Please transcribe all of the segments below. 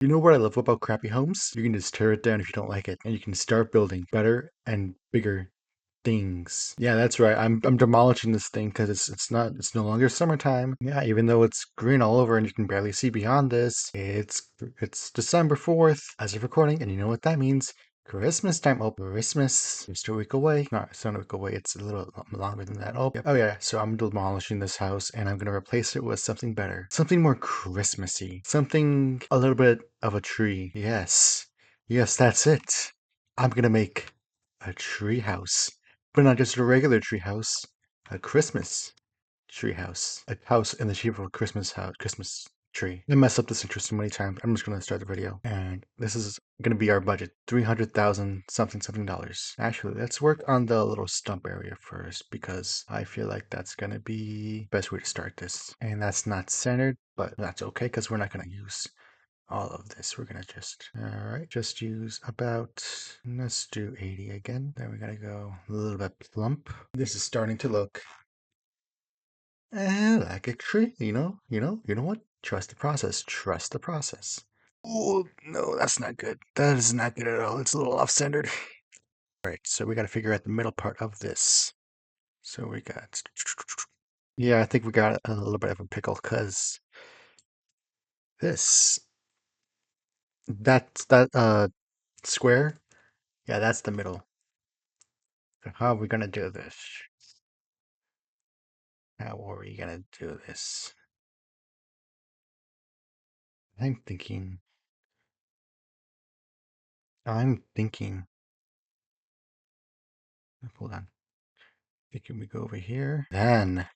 You know what I love about crappy homes? You can just tear it down if you don't like it, and you can start building better and bigger things. Yeah, that's right. I'm demolishing this thing because it's no longer summertime. Yeah, even though it's green all over and you can barely see beyond this, it's December 4th as of recording, and you know what that means. Christmas time. Oh, Christmas. Just a week away. No, it's not a week away. It's a little longer than that. Oh, yep. Oh yeah. So I'm demolishing this house and I'm going to replace it with something better. Something more Christmassy. Something a little bit of a tree. Yes. Yes, that's it. I'm going to make a tree house. But not just a regular tree house. A Christmas treehouse. A house in the shape of a Christmas tree. I messed up this intro so many times. I'm just gonna start the video. And this is gonna be our budget. 300,000 something dollars. Actually, let's work on the little stump area first because I feel like that's gonna be the best way to start this. And that's not centered, but that's okay because we're not gonna use all of this. We're gonna just use about, let's do 80 again. Then we gotta go a little bit plump. This is starting to look like a tree, you know what? Trust the process. Trust the process. Oh, no, that's not good. That is not good at all. It's a little off-centered. Right, so we got to figure out the middle part of this. So we got... Yeah, I think we got a little bit of a pickle because this, that square, yeah, that's the middle. So how are we gonna do this? How are we gonna do this? I'm thinking, I'm thinking, hold on. Thinking we go over here. Then,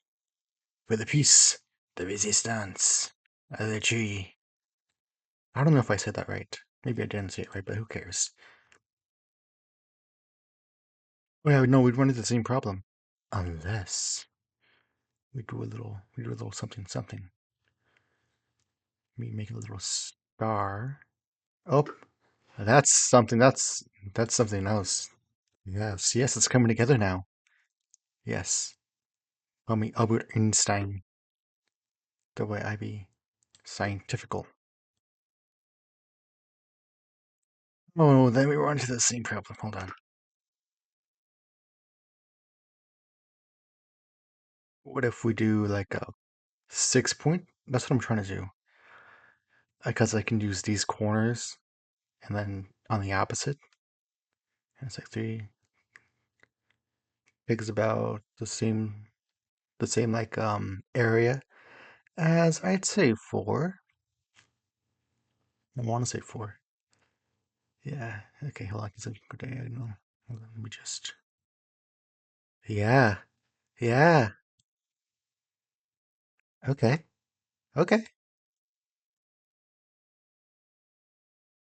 for the peace, the resistance of the tree. I don't know if I said that right. Maybe I didn't say it right, but who cares? Well, no, we'd run into the same problem. Unless we do a little something, something. We make a little star. Oh, that's something else. Yes, yes, it's coming together now. Yes. Call me Albert Einstein, the way I be scientifical. Oh, then we run into the same problem. Hold on. What if we do like a 6 point? That's what I'm trying to do. Because I can use these corners and then on the opposite. And it's like three pigs about the same like area as I'd say four. I want to say four. Yeah. Okay, hold on. It's a good diagonal. Hold on, let me just. Yeah. Yeah. Okay. Okay.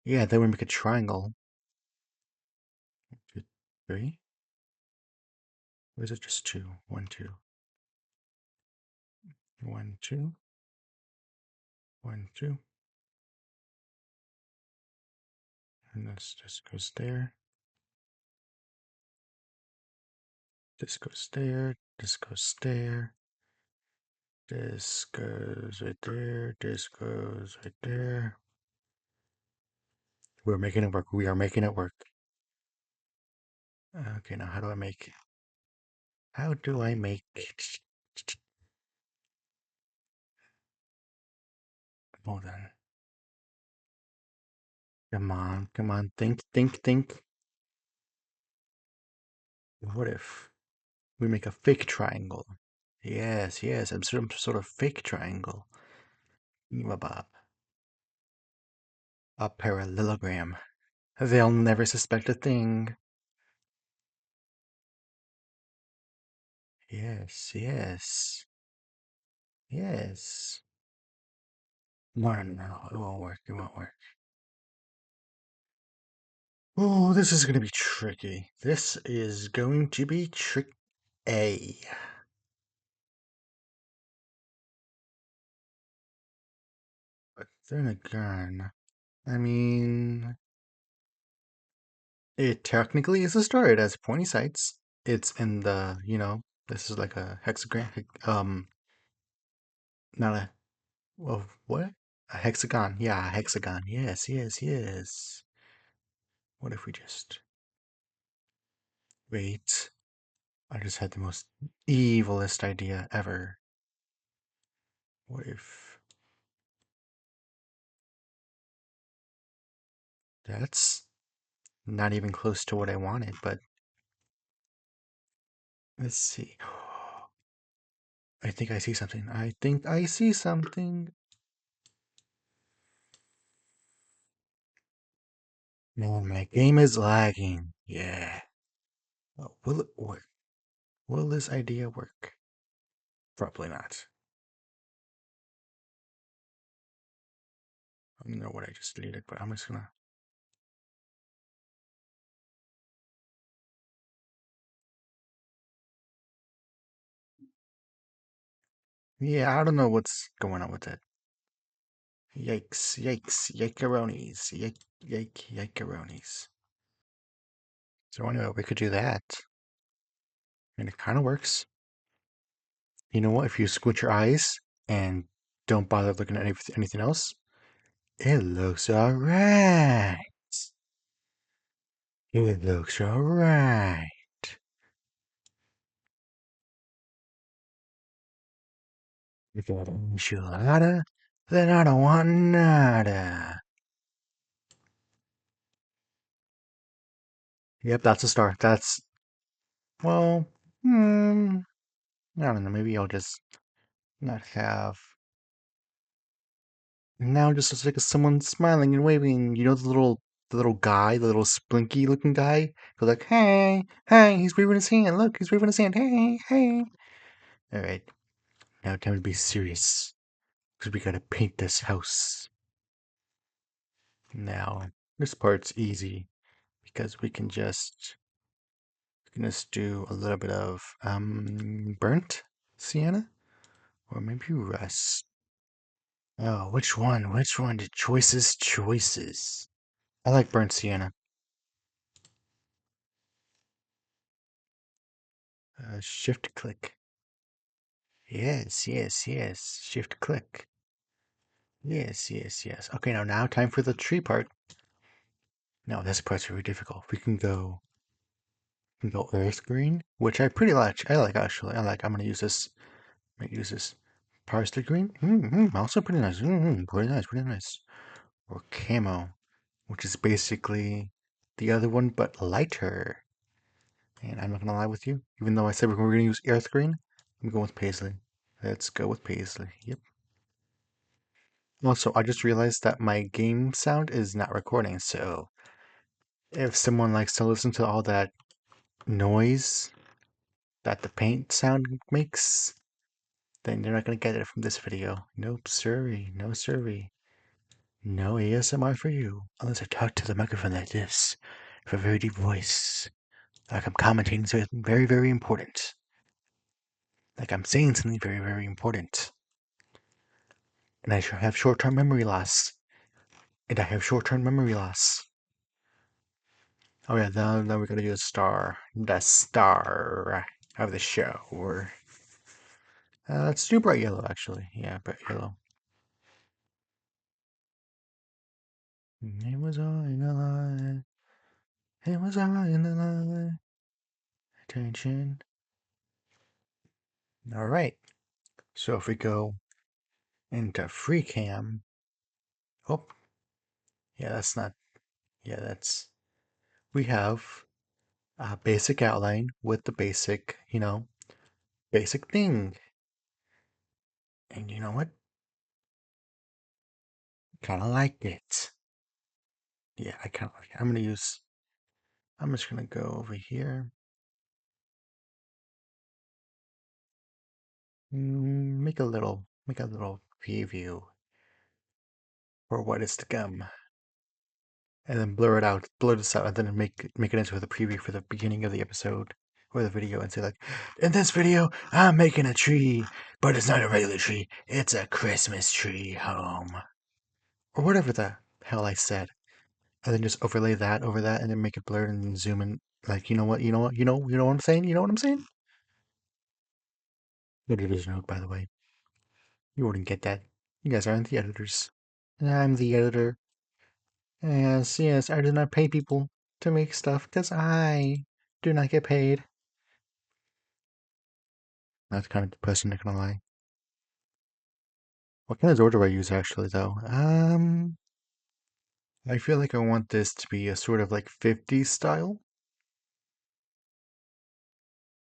Yeah, then we make a triangle. Two, three. Or is it just two? One, two. One, two. One, two. And this just goes there. This goes there. This goes there. This goes right there. This goes right there. We're making it work. We are making it work. Okay, now how do I make... How do I make... Hold on. Come on, come on. Think, think, think. What if we make a fake triangle? Yes, yes, some sort of fake triangle. Bob. A parallelogram. They'll never suspect a thing. Yes, yes, yes. No, no, no, it won't work. It won't work. Oh, this is going to be tricky. This is going to be tricky. But then again, I mean, it technically is a star. It has pointy sides. It's in the, this is like a hexagram. Not a, well, what? A hexagon. Yeah, a hexagon. Yes, yes, yes. What if we just wait? I just had the most evilest idea ever. What if that's not even close to what I wanted, but let's see. I think I see something. I think I see something. Man, my game is lagging. Yeah. Oh, will it work? Will this idea work? Probably not. I don't know what I just deleted, but I'm just gonna. Yeah, I don't know what's going on with it. Yikes, yikes, yikeronis, yikeronis. So anyway, we could do that. And it kind of works. You know what? If you squint your eyes and don't bother looking at anything else, it looks alright. It looks alright. If you got an enchilada, then I don't want nada. Yep, that's a star. That's, well, I don't know. Maybe I'll just not have. Now it just looks like someone smiling and waving. You know the little guy, the little splinky looking guy? Goes like, hey, hey, he's waving his hand. Look, he's waving his hand. Hey, hey. Alright, now time to be serious. Because we gotta paint this house. Now, this part's easy. Because we can just do a little bit of burnt sienna? Or maybe rust. Oh, which one? Which one? The choices, choices. I like burnt sienna. Shift click. Yes, yes, yes. Shift click. Yes, yes, yes. Okay, now time for the tree part. No, this part's very difficult. We can go earth green, which I pretty like. I like actually. I'm gonna use this. I'm gonna use this parsley green. Also pretty nice. Pretty nice, pretty nice. Or camo, which is basically the other one but lighter. And I'm not gonna lie with you. Even though I said we're gonna use earth green, I'm going with paisley. Let's go with paisley. Yep. Also, I just realized that my game sound is not recording, so if someone likes to listen to all that noise that the paint sound makes, then they're not going to get it from this video. Nope, sorry, no sorry. No ASMR for you, unless I talk to the microphone like this, with a very deep voice, like I'm commenting something very, very important. Like I'm saying something very, very important. And I have short-term memory loss. And I have short-term memory loss. Oh yeah, now we gotta do a star. The star of the show. Or let's do bright yellow actually. Yeah, bright yellow. It was all in the line. It was all in the line. Attention. Alright. So if we go into free cam. Oh, yeah, that's not. Yeah, that's. We have a basic outline with the basic, basic thing. And you know what? Kind of like it. Yeah, I kind of like it. I'm just gonna go over here. Make a little preview for what is to come, and then blur this out, and then make it into the preview for the beginning of the episode or the video, and say like, in this video, I'm making a tree, but it's not a regular tree. It's a Christmas tree home, or whatever the hell I said, and then just overlay that over that, and then make it blurred, and then zoom in. Like, you know what I'm saying. You know what I'm saying. Editors note, by the way. You wouldn't get that. You guys aren't the editors. I'm the editor. Yes, yes, I do not pay people to make stuff because I do not get paid. That's kind of depressing, not gonna lie. What kind of door do I use actually, though? I feel like I want this to be a sort of like 50s style.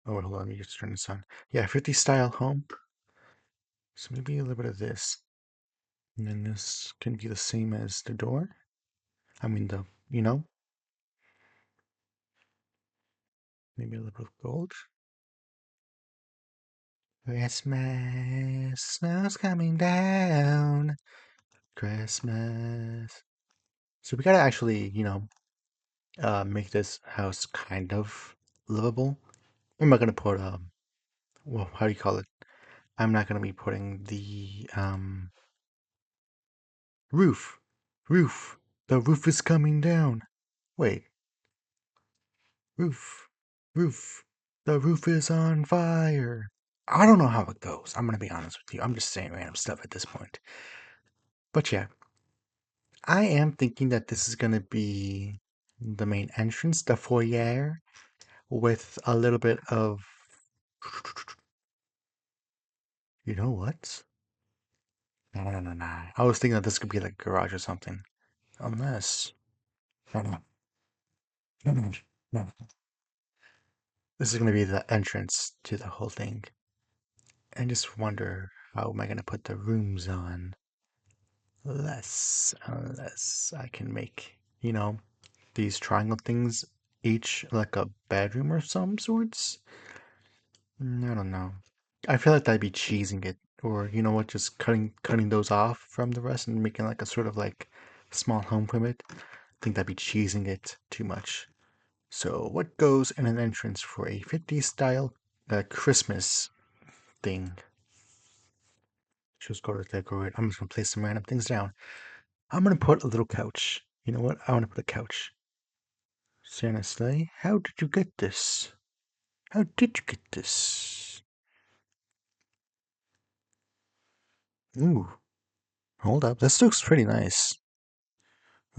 Oh, wait, hold on, let me just turn this on. Yeah, 50s style home. So maybe a little bit of this. And then this can be the same as the door. I mean, maybe a little bit of gold. Christmas, snow's coming down. Christmas. So we gotta actually, make this house kind of livable. I'm not gonna put, well, how do you call it? I'm not gonna be putting the, roof. Roof. The roof is coming down. Wait. Roof. Roof. The roof is on fire. I don't know how it goes. I'm gonna be honest with you. I'm just saying random stuff at this point. But yeah, I am thinking that this is gonna be the main entrance, the foyer, with a little bit of. You know what? No, no, no, no, no. I was thinking that this could be like a garage or something. Unless. No, no, no, no, no. This is gonna be the entrance to the whole thing. I just wonder how am I gonna put the rooms on? Unless I can make, these triangle things each like a bedroom or some sorts. I don't know. I feel like that'd be cheesing it, or you know what, just cutting those off from the rest and making like a sort of like small home from it. I think that'd be cheesing it too much. So what goes in an entrance for a 50s style Christmas thing? Just go to decorate. I'm just gonna place some random things down. I'm gonna put a little couch. You know what? I want to put a couch. Santa sleigh, how did you get this? How did you get this? Ooh, hold up. This looks pretty nice.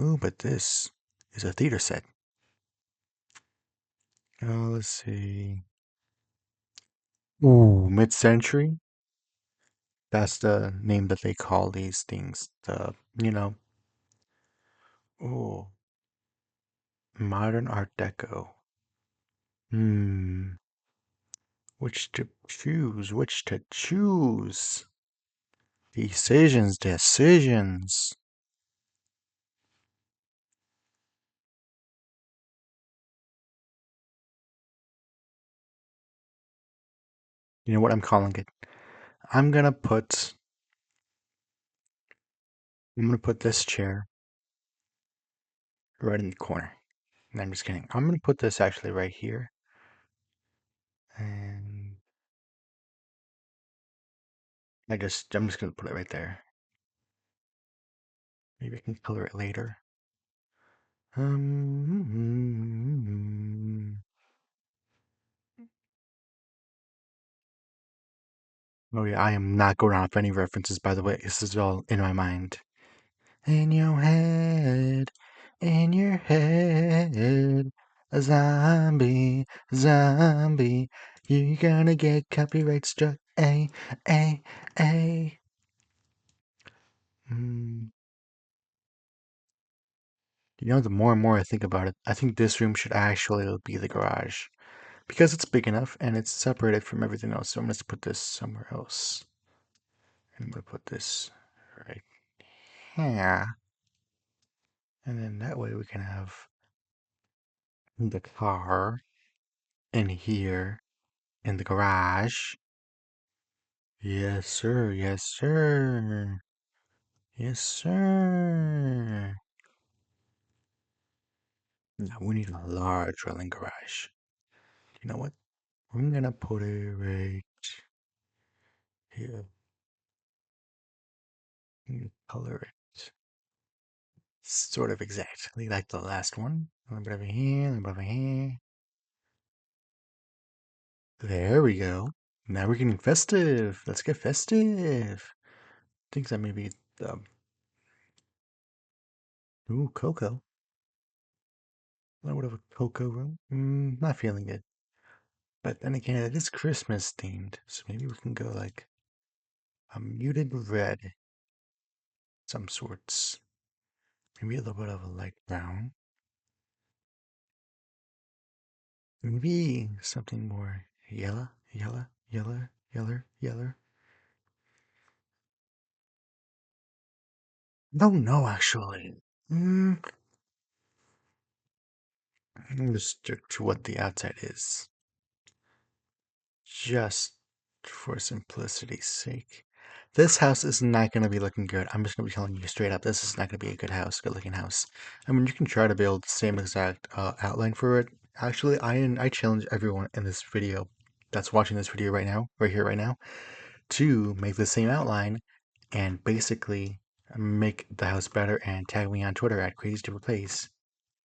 Ooh, but this is a theater set. Oh, let's see. Ooh, mid-century? That's the name that they call these things. Ooh, modern art deco. Hmm, which to choose? Which to choose? Decisions, decisions. You know what I'm calling it? I'm gonna put I'm gonna put this chair right in the corner. And I'm just kidding. I'm gonna put this actually right here. And I'm just gonna put it right there. Maybe I can color it later. Um, oh yeah, I am not going off any references, by the way. This is all in my mind. In your head, in your head, a zombie, zombie. You're gonna get copyright struck. A, A. Mm. The more and more I think about it, I think this room should actually be the garage. Because it's big enough and it's separated from everything else. So I'm going to put this somewhere else. I'm going to put this right here. And then that way we can have the car in here in the garage. Yes, sir. Yes, sir. Yes, sir. Now we need a large rolling garage. You know what? I'm going to put it right here. Color it sort of exactly like the last one. A little bit over here, a little bit over here. There we go. Now we're getting festive. Let's get festive. I think that maybe the Ooh, cocoa. A little bit of a cocoa room. Not feeling it. But then again, it is Christmas themed, so maybe we can go like a muted red, some sorts. Maybe a little bit of a light brown. Maybe something more yellow, yellow, yellow, yellow, yellow. No, actually. Mm, I'm gonna stick to what the outside is. Just for simplicity's sake. This house is not going to be looking good. I'm just going to be telling you straight up, this is not going to be a good house, good looking house. I mean, you can try to build the same exact outline for it. Actually, I challenge everyone in this video that's watching this video right now, right here, right now, to make the same outline and basically make the house better and tag me on Twitter at CrazyToPlays.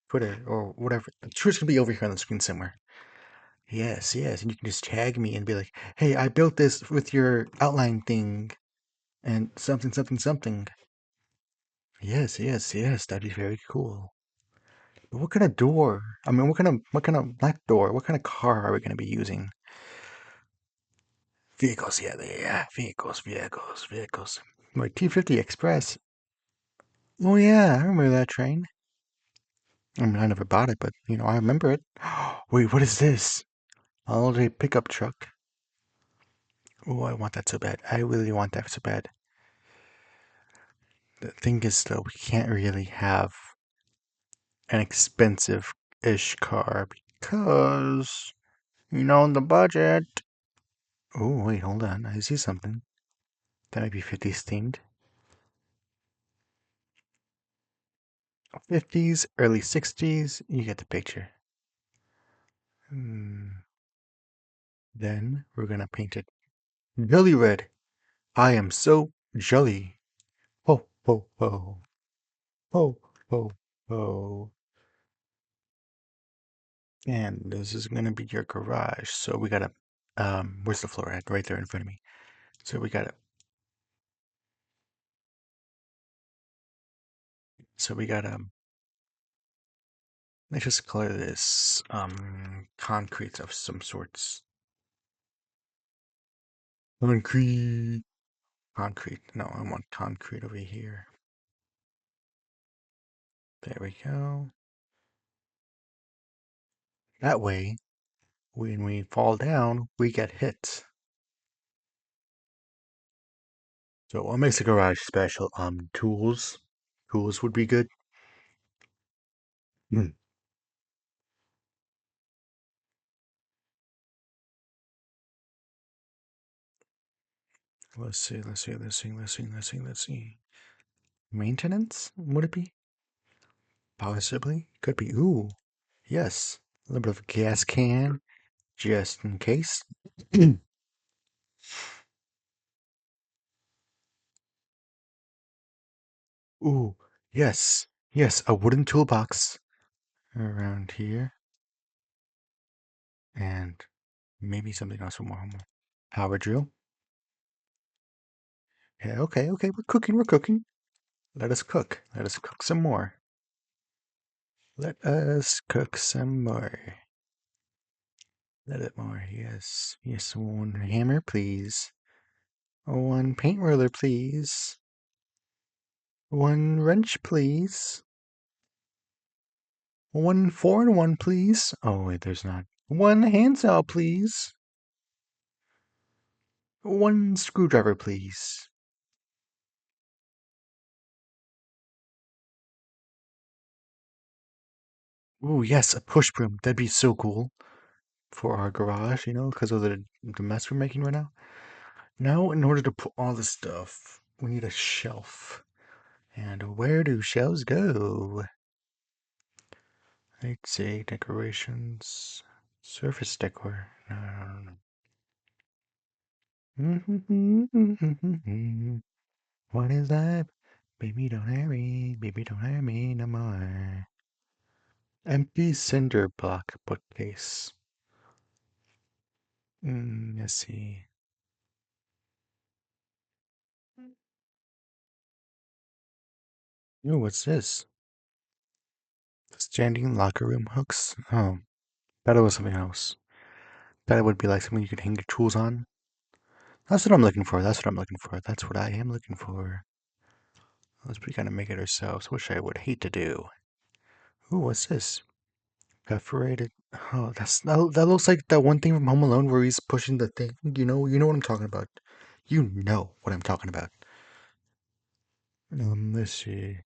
Twitter or whatever. I'm sure it's going to be over here on the screen somewhere. Yes, yes, and you can just tag me and be like, "Hey, I built this with your outline thing and something, something, something." Yes, yes, yes, that'd be very cool. But what kind of door? I mean, what kind of not door? What kind of car are we going to be using? Vehicles, yeah, yeah, vehicles. My T50 Express. Oh yeah, I remember that train. I mean, I never bought it, but I remember it. Wait, what is this? A holiday pickup truck. Oh, I want that so bad. I really want that so bad. The thing is, though, we can't really have an expensive-ish car because, the budget. Oh, wait, hold on. I see something. That might be 50s themed. 50s, early 60s. You get the picture. Hmm. Then we're gonna paint it jelly red. I am so jelly. Ho, ho, ho. Ho, ho, ho. And this is gonna be your garage. So we gotta, where's the floor at? Right there in front of me. So we gotta So we got let's just color this concrete of some sorts. Concrete. Concrete. No, I want concrete over here. There we go. That way, when we fall down, we get hit. So what makes a garage special? Tools. Tools would be good. Hmm. Let's see. Maintenance? Would it be? Possibly. Could be. Ooh, yes. A little bit of a gas can, just in case. Ooh, yes, yes, a wooden toolbox around here, and maybe something else for more homework. Power drill. Yeah, okay, we're cooking. Let us cook. Let us cook some more. Let us cook some more. Let it more. Yes, yes. One hammer, please. One paint roller, please. One wrench, please. One 4-in-1, please. Oh wait, there's not. One handsaw, please. One screwdriver, please. Ooh, yes, a push broom. That'd be so cool for our garage, because of the mess we're making right now. Now, in order to put all this stuff, we need a shelf. And where do shelves go? I'd say decorations, surface decor. No. What is that? Baby, don't hurry. Baby, don't hurry me no more. Empty cinder block bookcase. Let's see. Ooh, what's this? Standing locker room hooks? Oh, thought it was something else. Thought it would be like something you could hang your tools on. That's what I'm looking for. That's what I'm looking for. That's what I am looking for. Let's we gotta make it ourselves, which I would hate to do. Ooh, what's this? Perforated. Oh, that looks like that one thing from Home Alone where he's pushing the thing. You know what I'm talking about. You know what I'm talking about. Let's see.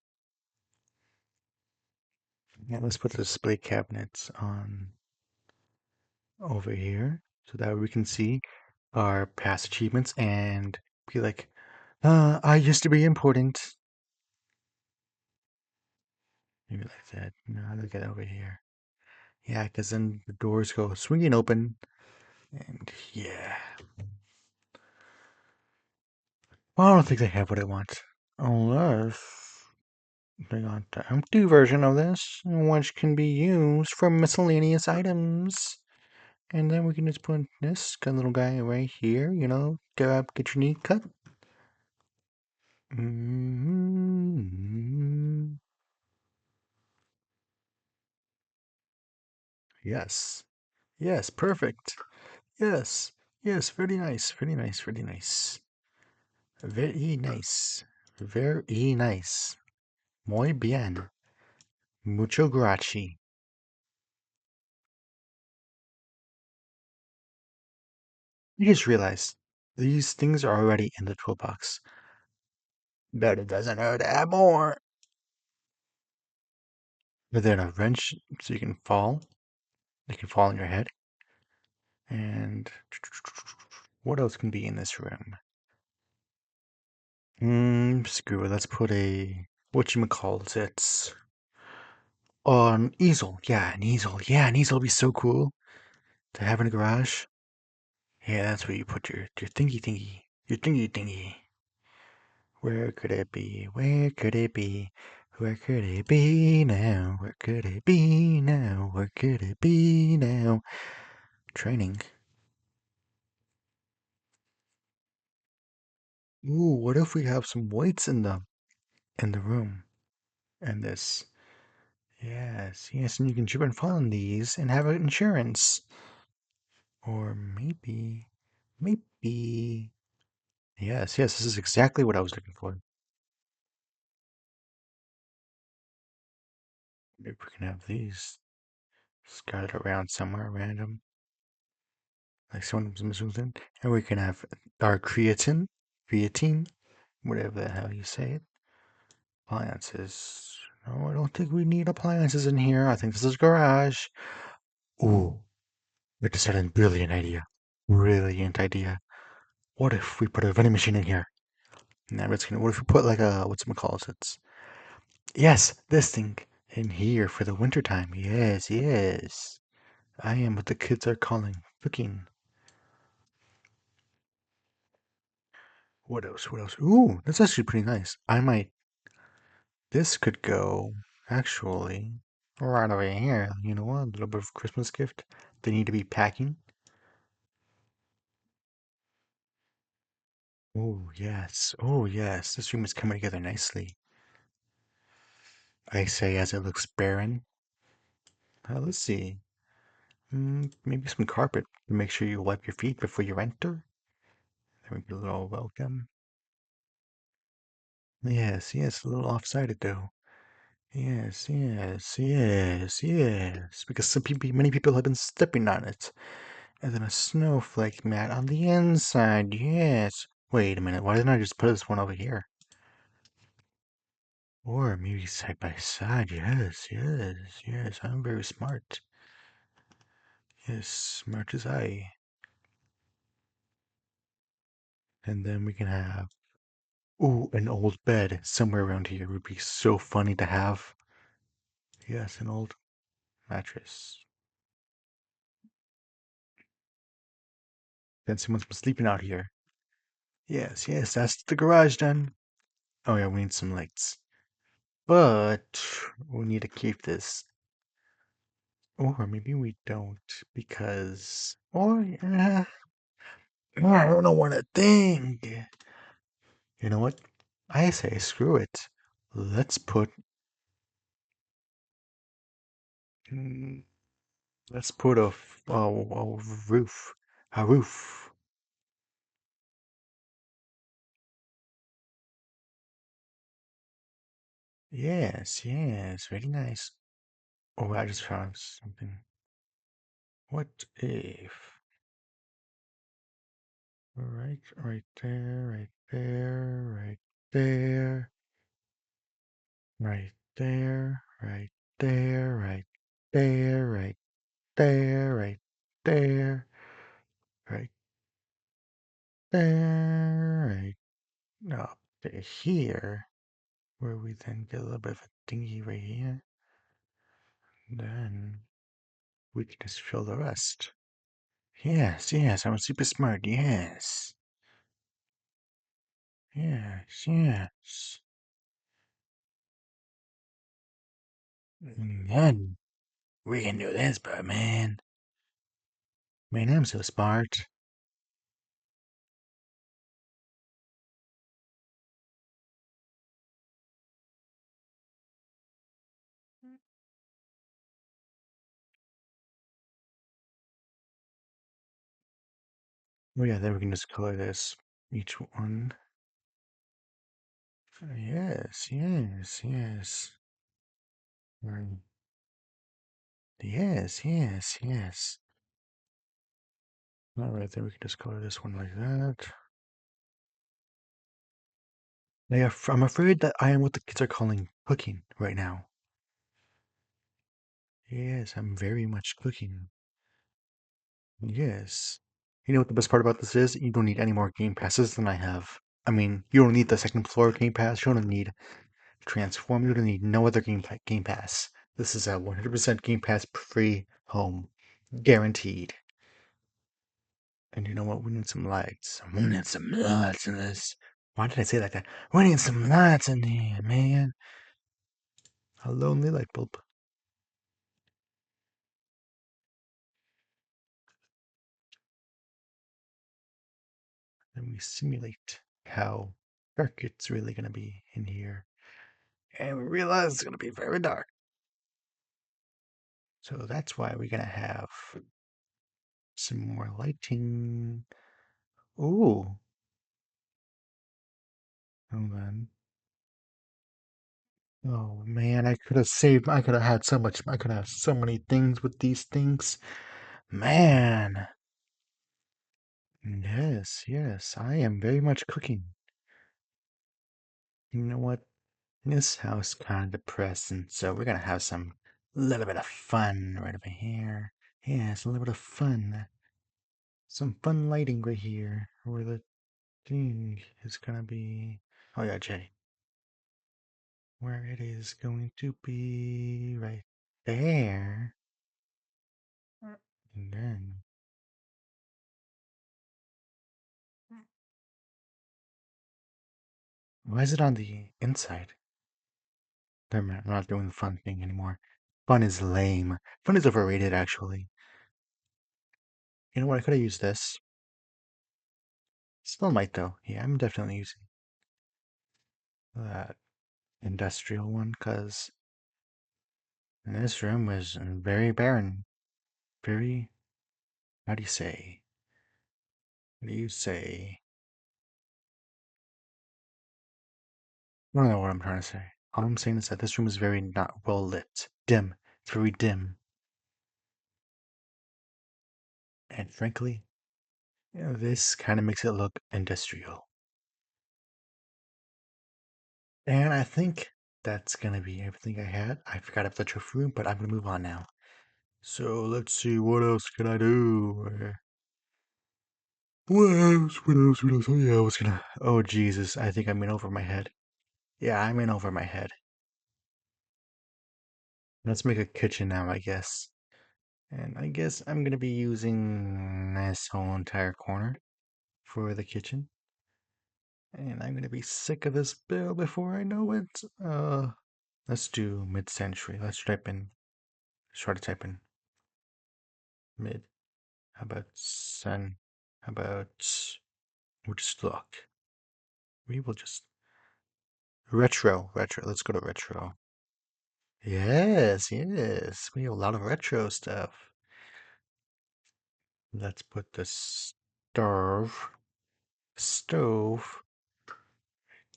Yeah, let's put the display cabinets on over here so that we can see our past achievements and be like, I used to be important. Maybe like that. No, look at over here. Yeah, because then the doors go swinging open, and yeah. Well, I don't think they have what I want. Unless they got the empty version of this, which can be used for miscellaneous items. And then we can just put this little guy right here, get your knee cut. Mm-hmm. Yes. Yes, perfect. Yes. Yes, very nice, very nice, very nice. Very nice. Very nice. Muy bien. Mucho graci. You just realized these things are already in the toolbox. But it doesn't hurt to add more. But then a wrench so you can fall. They can fall on your head. And what else can be in this room? Screw it. Let's put a whatchamacallit. An easel. Yeah, an easel. Yeah, an easel would be so cool to have in a garage. Yeah, that's where you put your thingy thingy. Your thingy thingy. Where could it be? Where could it be? Where could it be now? Where could it be now? Where could it be now? Training. Ooh, what if we have some weights in the room? And this. Yes, yes, and you can trip and fall on these and have insurance. Or maybe. Yes, yes, this is exactly what I was looking for. Maybe we can have these scattered around somewhere random. Like someone's missing. And we can have our creatine, whatever the hell you say it. Appliances. No, I don't think we need appliances in here. I think this is garage. Ooh, we just had a brilliant idea. Brilliant idea. What if we put a vending machine in here? Now it's gonna. What if we put like a what's it? Yes, this thing in here for the winter time. Yes, yes. I am what the kids are calling cooking. What else? What else? Ooh, that's actually pretty nice. I might. This could go actually right over here. You know what? A little bit of Christmas gift. They need to be packing. Oh yes. Oh yes. This room is coming together nicely. I say as it looks barren. Let's see. Maybe some carpet to make sure you wipe your feet before you enter. That would be a little welcome. Yes, yes, a little off-sided though. Yes, yes, yes, yes. Because many people have been stepping on it. And then a snowflake mat on the inside. Yes. Wait a minute. Why didn't I just put this one over here? Or maybe side by side. Yes, yes, yes. I'm very smart. Yes, smart as I. And then we can have, ooh, an old bed somewhere around here. It would be so funny to have. Yes, an old mattress. Then someone's been sleeping out here. Yes, yes, that's the garage done. Oh yeah, we need some lights. But we need to keep this. Or maybe we don't, because. I don't know what to think. You know what? I say screw it. Let's put Mm, let's put a roof. A roof. Yes, yes, very nice. Oh, I just found something. What if? Right there, right there, right there, right there, right there, right there, right there, right there, right there, right up to here, where we then get a little bit of a dingy right here. Then we can just fill the rest. Yes, yes, I'm super smart. Yes, yes, yes. And then we can do this, but man, I'm so smart. Oh yeah, then we can just color this each one. Yes, yes, yes. Right. Yes, yes, yes. All right, then we can just color this one like that. I'm afraid that I am what the kids are calling cooking right now. Yes, I'm very much cooking. Yes. You know what the best part about this is? You don't need any more game passes than I have. I mean, you don't need the second floor game pass. You don't need Transform. You don't need no other game pass. This is a 100% game pass free home. Guaranteed. And you know what? We need some lights. We need some lights in this. Why did I say it like that? We need some lights in here, man. A lonely light bulb. Then we simulate how dark it's really going to be in here. And we realize it's going to be very dark. So that's why we're going to have some more lighting. Ooh. Hold on. Oh man, I could have had so much, I could have so many things with these things. Man. Yes, yes, I am very much cooking. You know what? This house kind of depressing, so we're gonna have some little bit of fun right over here. Yes, a little bit of fun. Some fun lighting right here, where the thing is gonna be. Oh yeah, Jay. Where it is going to be right there. And then why is it on the inside? Never mind, I'm not doing the fun thing anymore. Fun is lame. Fun is overrated, actually. You know what? I could have used this. Still might, though. Yeah, I'm definitely using that industrial one, because this room was very barren. Very, how do you say? What do you say? I don't know what I'm trying to say. All I'm saying is that this room is very not well lit. Dim. It's very dim. And frankly, this kind of makes it look industrial. And I think that's gonna be everything I had. I forgot about the trophy room, but I'm gonna move on now. So let's see, what else can I do? What else? What else? What else? Oh yeah, I was gonna. Oh Jesus, I think I'm in over my head. Yeah, I'm in over my head. Let's make a kitchen now, I guess. And I guess I'm gonna be using this whole entire corner for the kitchen. And I'm gonna be sick of this bill before I know it. Let's do mid-century. Let's try to type in mid. How about sun? How about we'll just look. We will just retro. Let's go to retro. Yes, yes. We have a lot of retro stuff. Let's put the stove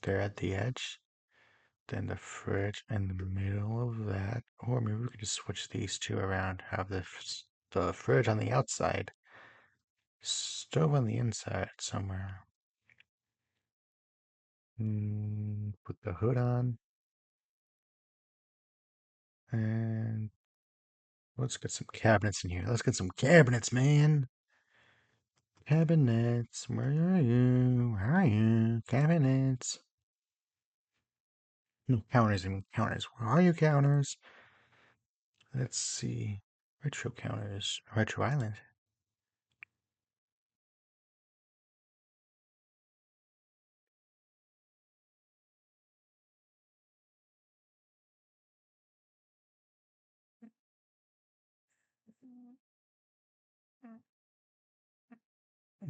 there at the edge. Then the fridge in the middle of that. Or maybe we could just switch these two around. Have the fridge on the outside, stove on the inside somewhere. Put the hood on. And let's get some cabinets in here. Let's get some cabinets, man. Cabinets. Where are you? Where are you? Cabinets. No, counters. I mean, counters. Where are you, counters? Let's see. Retro counters. Retro Island.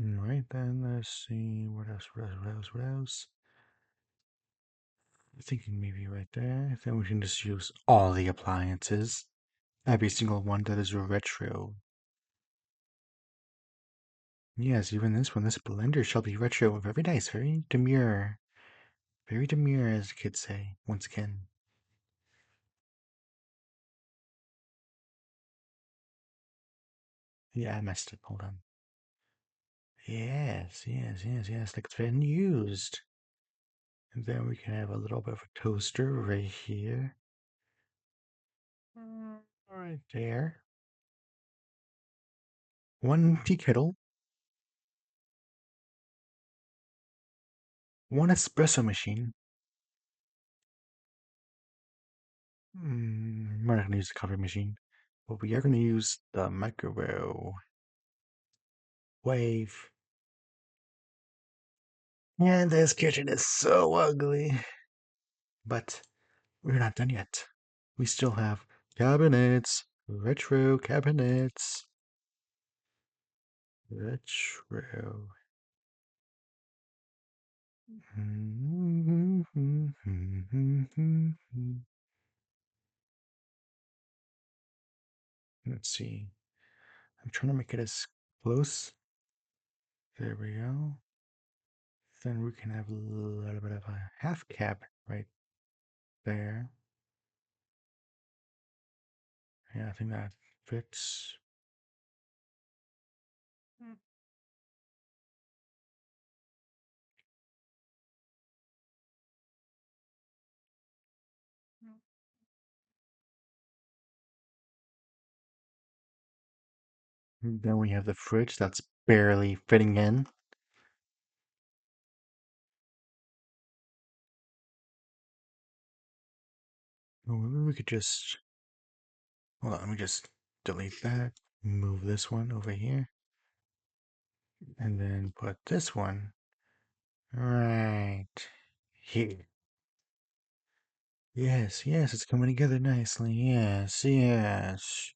Right then, let's see. What else? What else? What else? What else? I'm thinking maybe right there. Then we can just use all the appliances. Every single one that is retro. Yes, even this one. This blender shall be retro. Very nice. Very demure. Very demure, as the kids say. Once again. Yeah, I messed it. Hold on. Yes, yes, yes, yes. Like it's been used. And then we can have a little bit of a toaster right here. Right there. One tea kettle. One espresso machine. We're not going to use the coffee machine, but we are going to use the microwave. Wave. And this kitchen is so ugly. But we're not done yet. We still have cabinets. Retro cabinets. Retro. Let's see. I'm trying to make it as close. There we go. Then we can have a little bit of a half cap right there. Yeah, I think that fits. Then we have the fridge that's barely fitting in. Or maybe we could just, hold on, let me just delete that. Move this one over here. And then put this one right here. Yes, yes, it's coming together nicely. Yes, yes.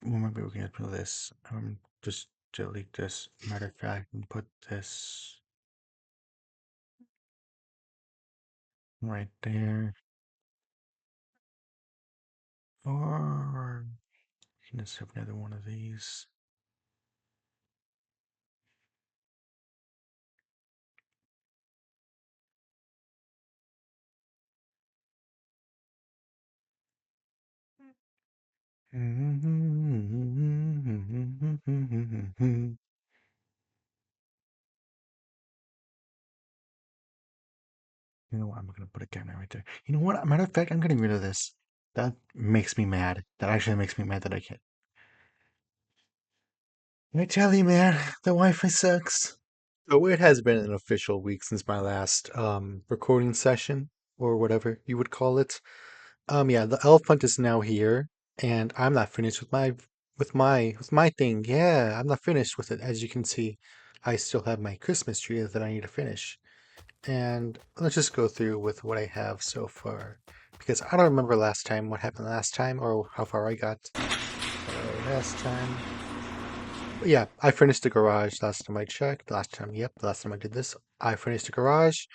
Well, maybe we can just put this. Just delete this. Matter of fact, and put this right there. Or you can just have another one of these. You know what? I'm gonna put a camera right there. You know what? Matter of fact, I'm getting rid of this. That makes me mad. That actually makes me mad that I can't. I tell you, man, the Wi-Fi sucks. So it has been an official week since my last recording session, or whatever you would call it. Yeah, the elf hunt is now here, and I'm not finished with my thing. Yeah, I'm not finished with it. As you can see, I still have my Christmas tree that I need to finish. And let's just go through with what I have so far, because I don't remember last time what happened last time or how far I got last time. But yeah, I finished the garage last time I checked. The last time I did this, I finished the garage,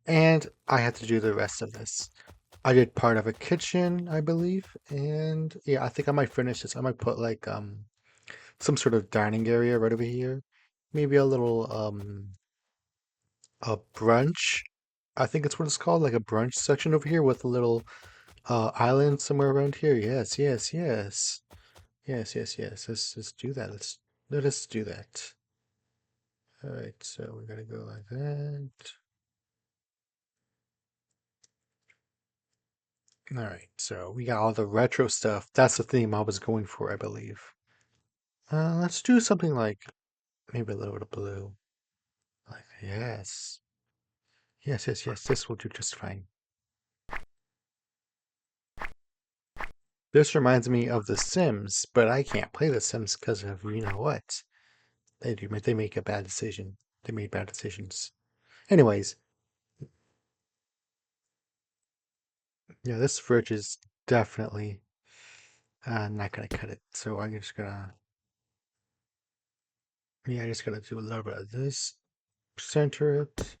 and I had to do the rest of this. I did part of a kitchen, I believe, and yeah, I think I might finish this. I might put like some sort of dining area right over here. Maybe a little a brunch. I think it's what it's called, like a brunch section over here with a little island somewhere around here. Yes, yes, yes. Yes, yes, yes. Let's do that. Let us do that. All right, so we're gonna go like that. All right, so we got all the retro stuff. That's the theme I was going for, I believe. Let's do something like maybe a little bit of blue. Like yes, yes, yes, yes. This will do just fine. This reminds me of The Sims, but I can't play The Sims because of you know what they do. They make a bad decision. They made bad decisions. Anyways, yeah, this fridge is definitely not gonna cut it. So I'm just gonna yeah, I just gotta do a little bit of this, center it,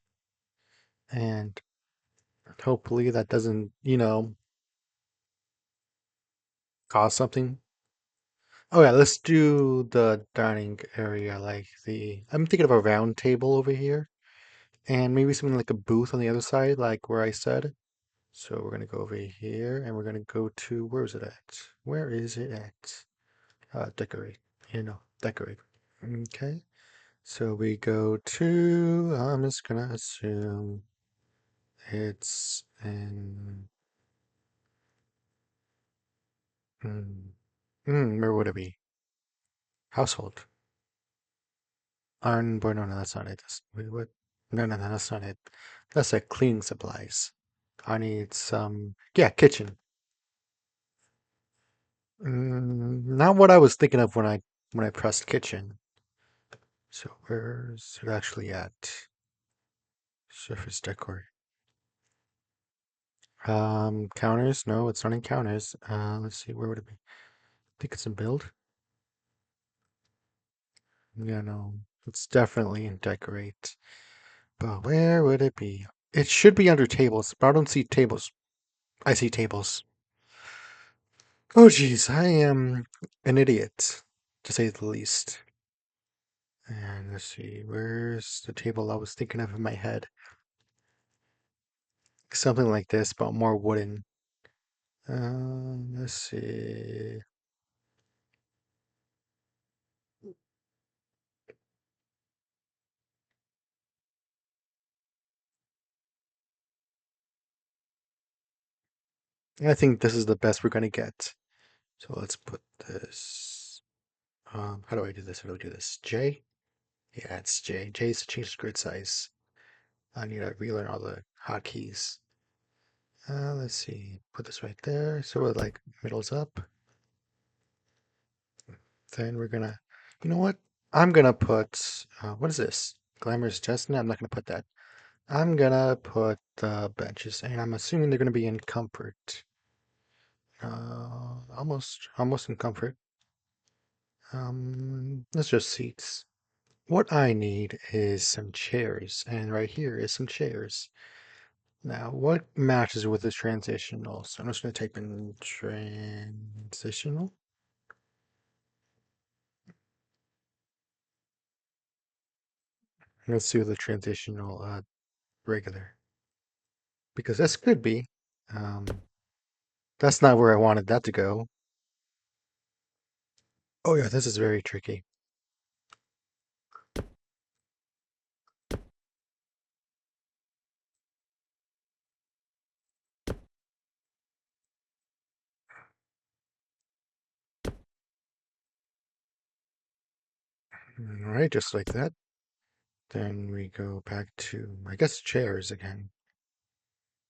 and hopefully that doesn't cause something. Oh yeah, let's do the dining area like I'm thinking of a round table over here and maybe something like a booth on the other side, like where I said. So we're gonna go over here and we're gonna go to where is it at? Where is it at? Decorate. Decorate. Okay. So we go to I'm just gonna assume it's in where would it be? Household. Boy, no, no, that's not it. Wait, what? No, no, no, that's not it. That's like cleaning supplies. I need some, yeah, kitchen. Not what I was thinking of when I pressed kitchen. So where's it actually at? Surface decor. Counters? No, it's not in counters. Let's see, where would it be? I think it's in build. Yeah, no, it's definitely in decorate. But where would it be? It should be under tables, but I don't see tables. I see tables. Oh, geez, I am an idiot, to say the least. And let's see, where's the table I was thinking of in my head? Something like this, but more wooden. Let's see. I think this is the best we're gonna get. So let's put this. How do I do this? How do I do this? J? Yeah, it's J. J is to change the grid size. I need to relearn all the hotkeys. Let's see. Put this right there. So it like middles up. Then we're gonna, you know what? I'm gonna put, what is this? Glamorous chestnut? I'm not gonna put that. I'm gonna put the benches, and I'm assuming they're gonna be in comfort. Almost in comfort. Let's just seats. What I need is some chairs, and right here is some chairs. Now, what matches with this transitional? So I'm just gonna type in transitional. Let's do the transitional regular. Because this could be. Um, that's not where I wanted that to go. Oh yeah, this is very tricky. All right, just like that. Then we go back to, I guess, chairs again.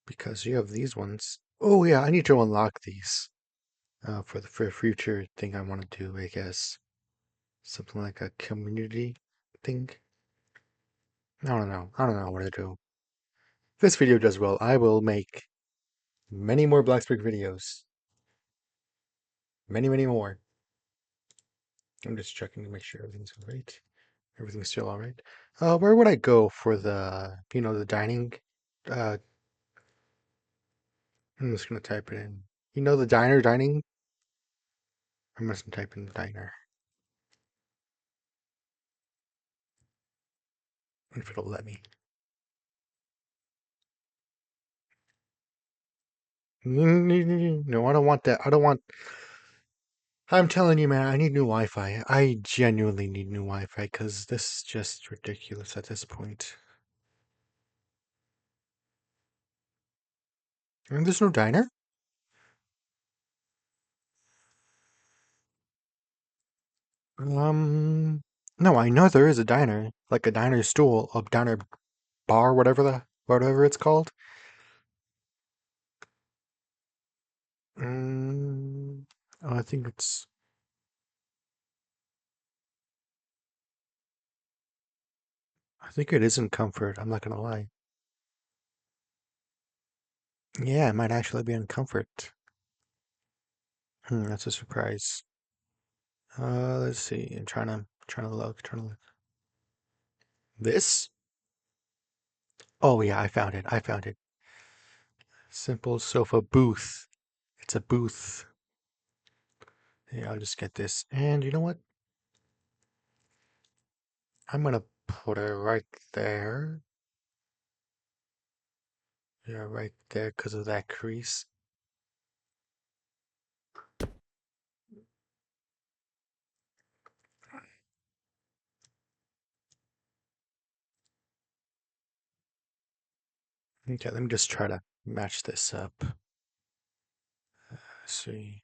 Because you have these ones. Oh yeah, I need to unlock these for a future thing I want to do, I guess. Something like a community thing. I don't know. I don't know what to do. If this video does well, I will make many more Bloxburg videos. Many, many more. I'm just checking to make sure everything's all right. Everything's still all right. Where would I go for the dining? Uh, I'm just gonna type it in. You know the diner dining? I'm just gonna type in diner. If it'll let me. No, I don't want that. I don't want. I'm telling you, man, I need new Wi-Fi. I genuinely need new Wi-Fi because this is just ridiculous at this point. And there's no diner? No, I know there is a diner, like a diner stool, a diner bar, whatever it's called. Mm, oh, I think it is in Comfort. I'm not gonna lie. Yeah, it might actually be in Comfort. That's a surprise. Let's see. I'm trying to look. This? Oh yeah, I found it. I found it. Simple sofa booth. It's a booth. Yeah, I'll just get this. And you know what? I'm gonna put it right there. Yeah, right there because of that crease. Okay, let me just try to match this up. Let's see.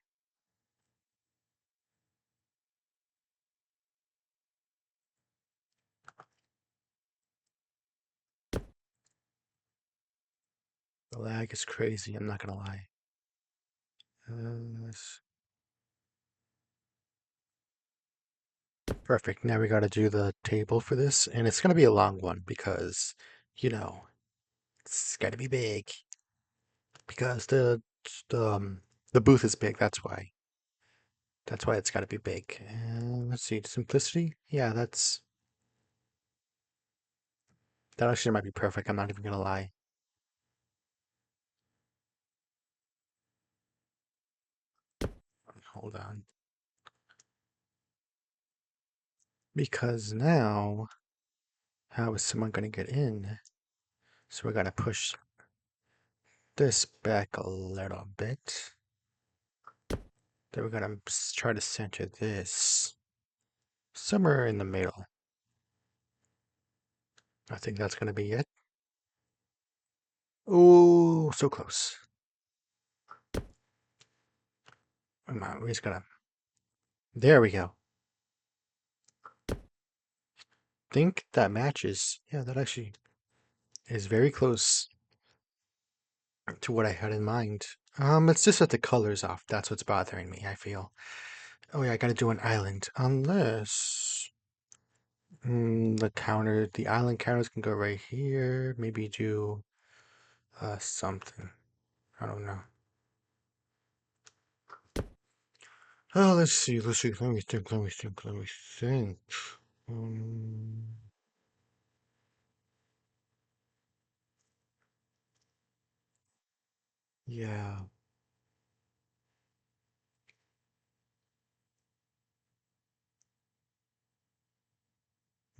The lag is crazy, I'm not gonna lie. Let's- Perfect. Now we gotta do the table for this, and it's gonna be a long one because, you know, it's gotta be big. Because the, um, the booth is big, that's why. That's why it's gotta be big. And let's see, simplicity? Yeah, that actually might be perfect, I'm not even gonna lie. Hold on. Because now, how is someone gonna get in? So we're gonna push this back a little bit. Then we're gonna try to center this somewhere in the middle. I think that's gonna be it. Oh, so close. Come on, we're just gonna. There we go. Think that matches. Yeah, that actually is very close to what I had in mind. It's just that the color's off. That's what's bothering me, I feel. Oh yeah, I gotta do an island. Unless the island counters can go right here. Maybe do something. I don't know. Oh, let's see. Let me think. Um, yeah.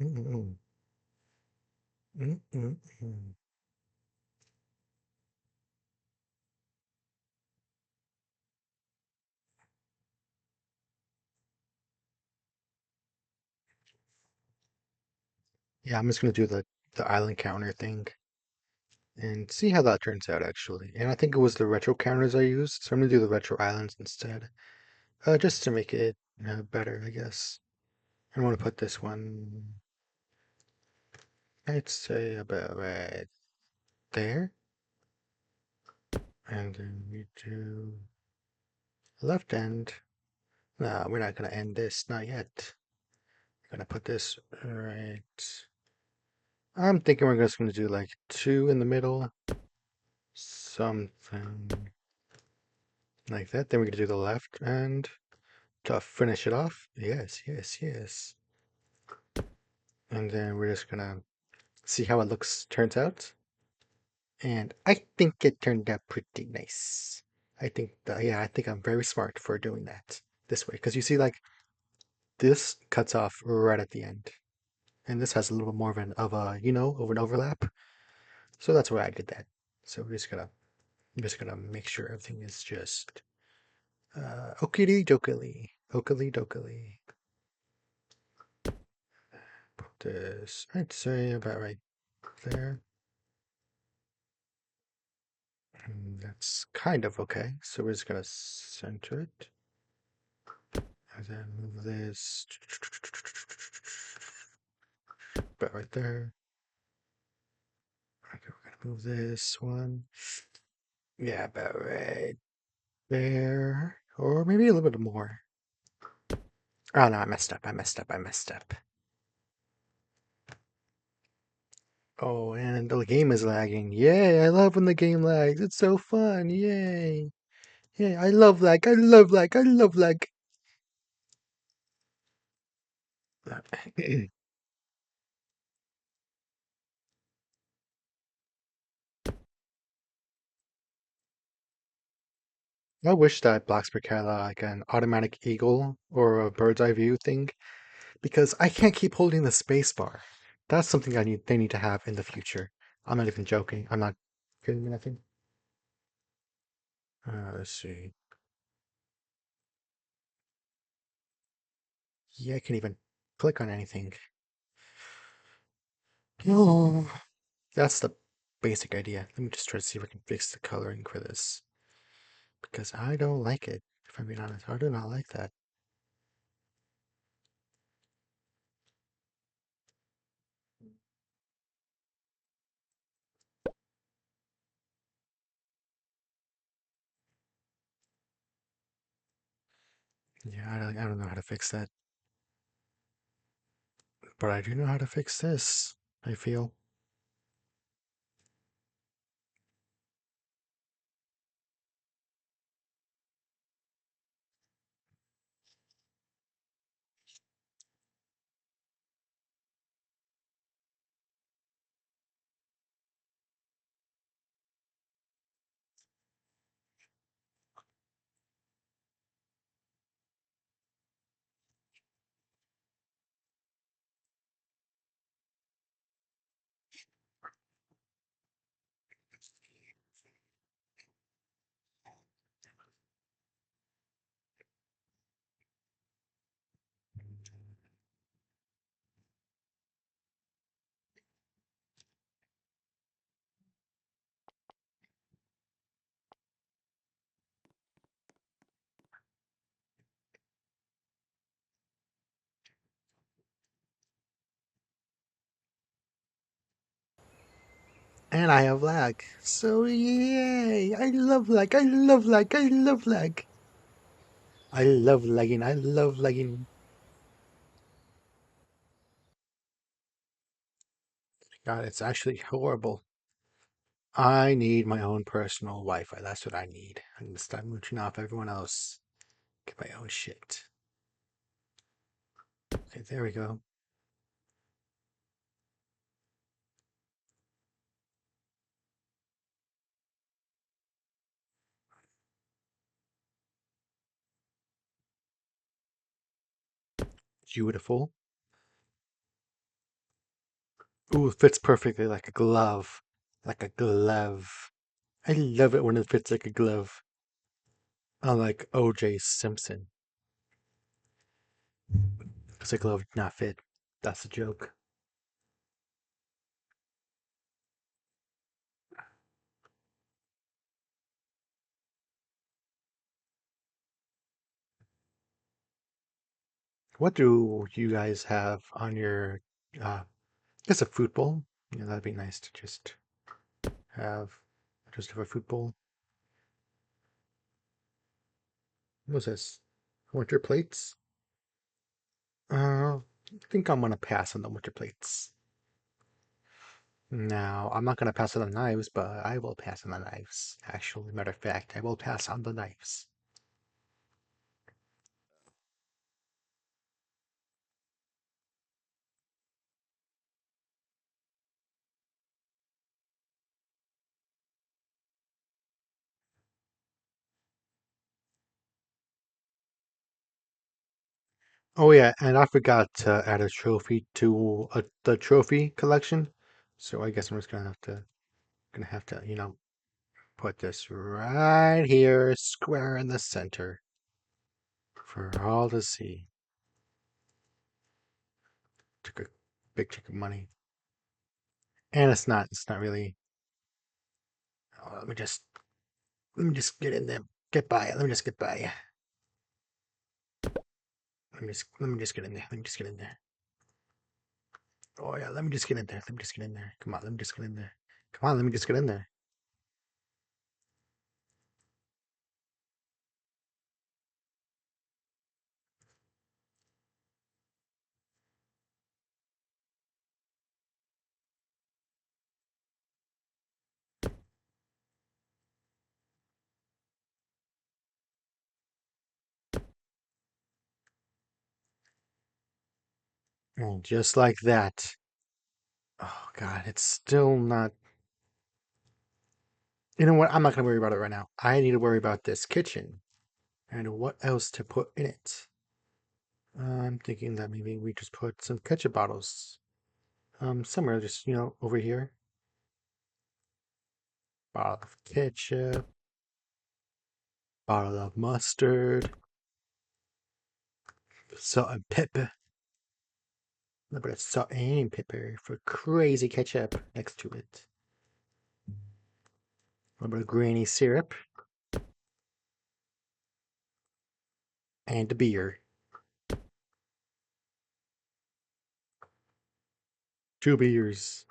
Mm-mm. Mm-mm. Yeah, I'm just gonna do the island counter thing and see how that turns out actually. And I think it was the retro counters I used, so I'm gonna do the retro islands instead. Just to make it better, I guess. I want to put this one, I'd say about right there. And then we do left end. No, we're not gonna end this, not yet. Gonna put this right. I'm thinking we're just gonna do like two in the middle, something like that. Then we're gonna do the left end to finish it off. Yes, yes, yes. And then we're just gonna see how it turns out. And I think it turned out pretty nice. Yeah, I think I'm very smart for doing that this way. Because you see, like, this cuts off right at the end. And this has a little bit more of an overlap. So that's why I did that. So I'm just gonna make sure everything is just okey dokey. Okey dokey. Put this, I'd say about right there. And that's kind of okay. So we're just gonna center it. And then move this about right there. Okay, we're gonna move this one. Yeah, about right there. Or maybe a little bit more. Oh no, I messed up. I messed up. I messed up. Oh, and the game is lagging. Yay, I love when the game lags. It's so fun. Yay. Yay, I love lag. I love lag. I love lag. I wish that Bloxburg had like an automatic eagle or a bird's eye view thing because I can't keep holding the space bar. That's something they need to have in the future. I'm not even joking. I'm not kidding nothing. Let's see. Yeah, I can't even click on anything. Oh, that's the basic idea. Let me just try to see if I can fix the coloring for this because I don't like it. If I'm being honest, I do not like that. Yeah, I don't know how to fix that, but I do know how to fix this. I feel. And I have lag. So yay! I love lag. I love lag. I love lag. I love lagging. I love lagging. God, it's actually horrible. I need my own personal Wi-Fi. That's what I need. I'm gonna start mooching off everyone else. Get my own shit. Okay, there we go. Beautiful. Ooh, it fits perfectly like a glove. Like a glove. I love it when it fits like a glove. Unlike OJ Simpson. Because a glove did not fit. That's a joke. What do you guys have on your, I guess a food bowl? Yeah, that'd be nice to have, just have a food bowl. What's this? Winter plates? I think I'm gonna pass on the winter plates. Now, I'm not gonna pass on the knives, but I will pass on the knives. Actually, matter of fact, I will pass on the knives. Oh yeah, and I forgot to add a trophy to the trophy collection. So I guess I'm just gonna have to, put this right here, square in the center, for all to see. Took a big chunk of money, and it's not really. Oh, let me just get in there, get by. Let me just get by. Let me just get in there. Let me just get in there. Oh yeah, let me just get in there. Let me just get in there. Come on, let me just get in there. Come on, let me just get in there. And just like that. Oh God, it's still not. You know what? I'm not gonna worry about it right now. I need to worry about this kitchen and what else to put in it. I'm thinking that maybe we just put some ketchup bottles. Somewhere just, over here. Bottle of ketchup, bottle of mustard, salt and pepper. A little bit of salt and pepper for crazy ketchup next to it. A little bit of granny syrup and a beer. 2 beers.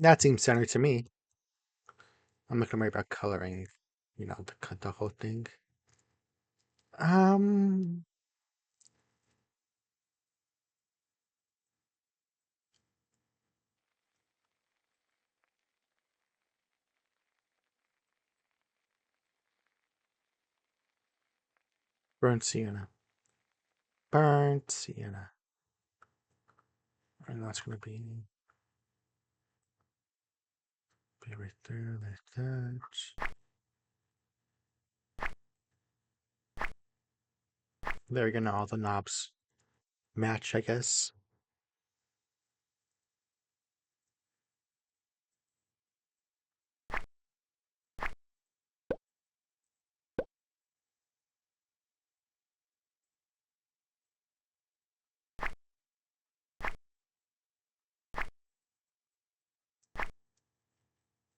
That seems center to me. I'm not gonna worry about coloring, the whole thing. Um, burnt sienna. Burnt sienna. And that's gonna be right there like that. There you go. Now all the knobs match, I guess.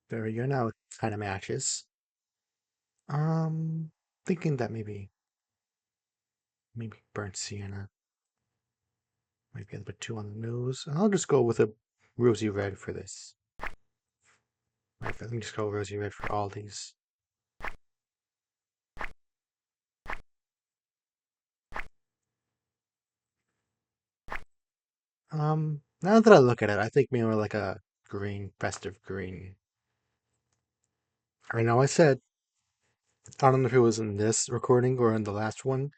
There we go. Now it kind of matches. Thinking that maybe burnt sienna might be a little bit too on the nose. I'll just go with a rosy red for this. Let me just go rosy red for all these. Now that I look at it, I think maybe like a green, festive green. I know I said, I don't know if it was in this recording or in the last one.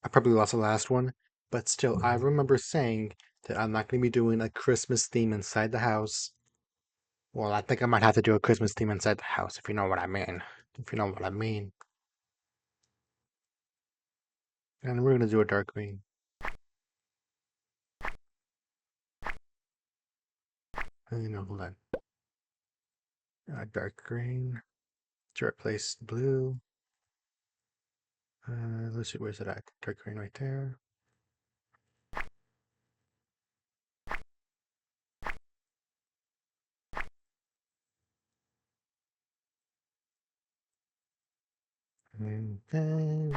I probably lost the last one, but still, I remember saying that I'm not going to be doing a Christmas theme inside the house. Well, I think I might have to do a Christmas theme inside the house, if you know what I mean. If you know what I mean. And we're going to do a dark green. Hold on. Dark green to replace blue. Let's see, where's it at? Dark green right there. And then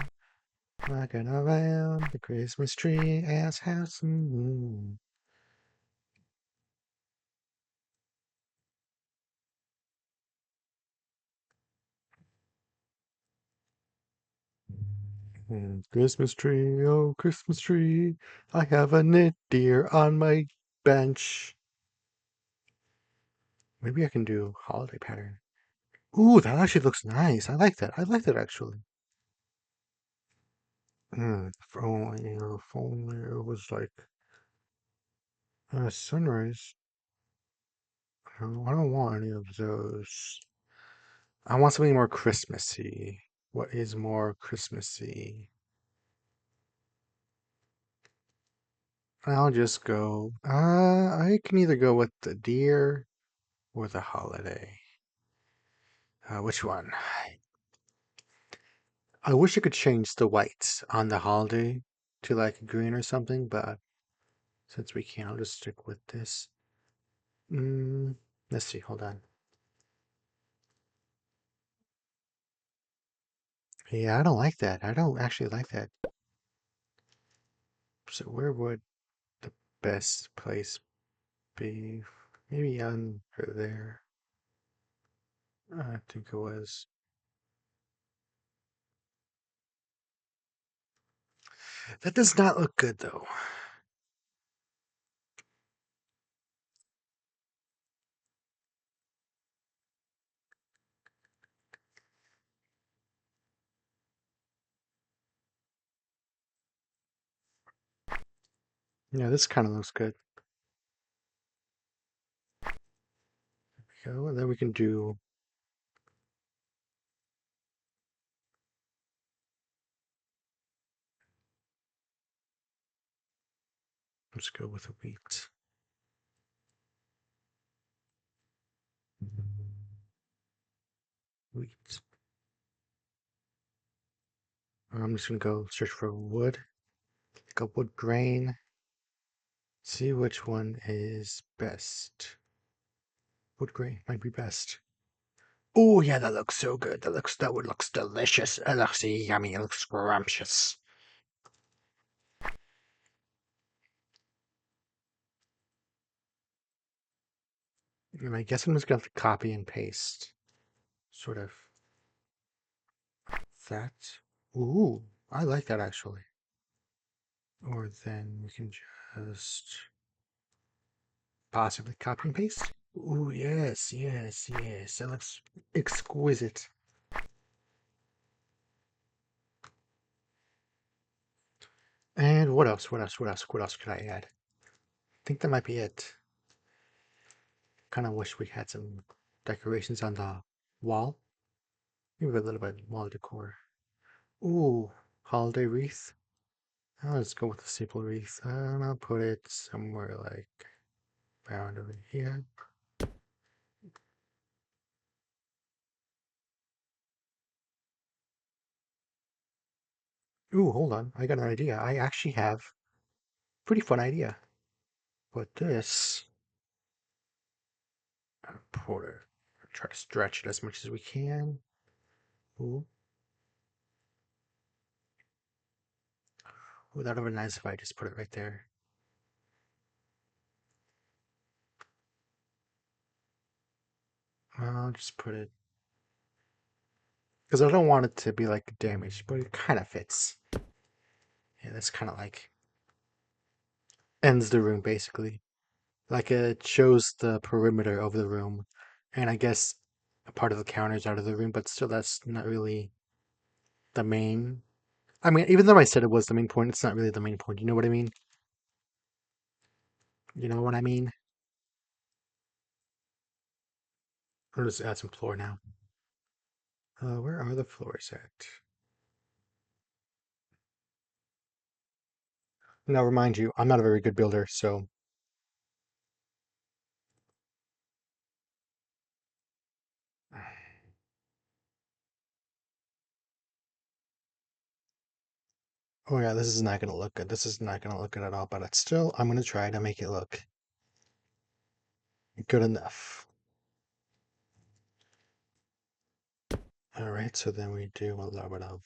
walking around the Christmas tree as house. Christmas tree, oh Christmas tree, I have a knit deer on my bench. Maybe I can do holiday pattern. Ooh, that actually looks nice. I like that. I like that actually. If only it was like a sunrise. I don't want any of those. I want something more Christmassy. What is more Christmassy? I'll just go. I can either go with the deer or the holiday. Which one? I wish I could change the whites on the holiday to like green or something, but since we can't, I'll just stick with this. Let's see. Hold on. Yeah, I don't like that. I don't actually like that. So where would the best place be? Maybe under there. I think it was. That does not look good though. Yeah, this kind of looks good. And then we can do. Let's go with a wheat. Wheat. I'm just gonna go search for wood. Like a wood grain. See which one is best. Wood grain might be best. Oh yeah, that looks so good. That would looks delicious. It looks yummy. It looks scrumptious. And I guess I'm just gonna have to copy and paste. Sort of that. Ooh, I like that actually. Or then we can just possibly copy and paste. Ooh, yes, yes, yes. That looks exquisite. And what else? What else? What else? What else could I add? I think that might be it. Kind of wish we had some decorations on the wall. Maybe a little bit of wall decor. Ooh, holiday wreath. Let's go with the simple wreath. And I'll put it somewhere like around over here. Ooh, hold on. I got an idea. I actually have a pretty fun idea. Put this. Put it. Try to stretch it as much as we can. Ooh. Ooh, that would be nice if I just put it right there. I'll just put it because I don't want it to be like damaged, but it kind of fits. Yeah, that's kind of like ends the room basically. Like it shows the perimeter of the room, and I guess a part of the counter is out of the room, but still, that's not really the main. I mean, even though I said it was the main point, it's not really the main point. You know what I mean? You know what I mean? I'll just add some floor now. Where are the floors at? Now, remind you, I'm not a very good builder, so. Oh yeah, this is not gonna look good. This is not gonna look good at all, but it's still, I'm gonna try to make it look good enough. All right, so then we do a little bit of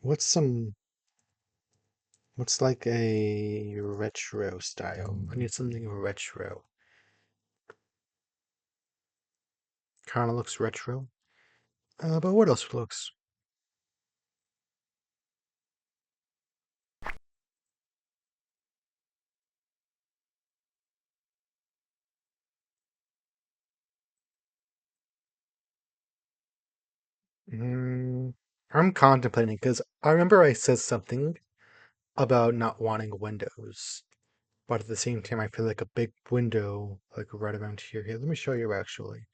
what's some what's like a retro style? I need something retro. Kind of looks retro. But what else looks? Mm, I'm contemplating because I remember I said something about not wanting windows, but at the same time, I feel like a big window, like right around here. Here, let me show you actually.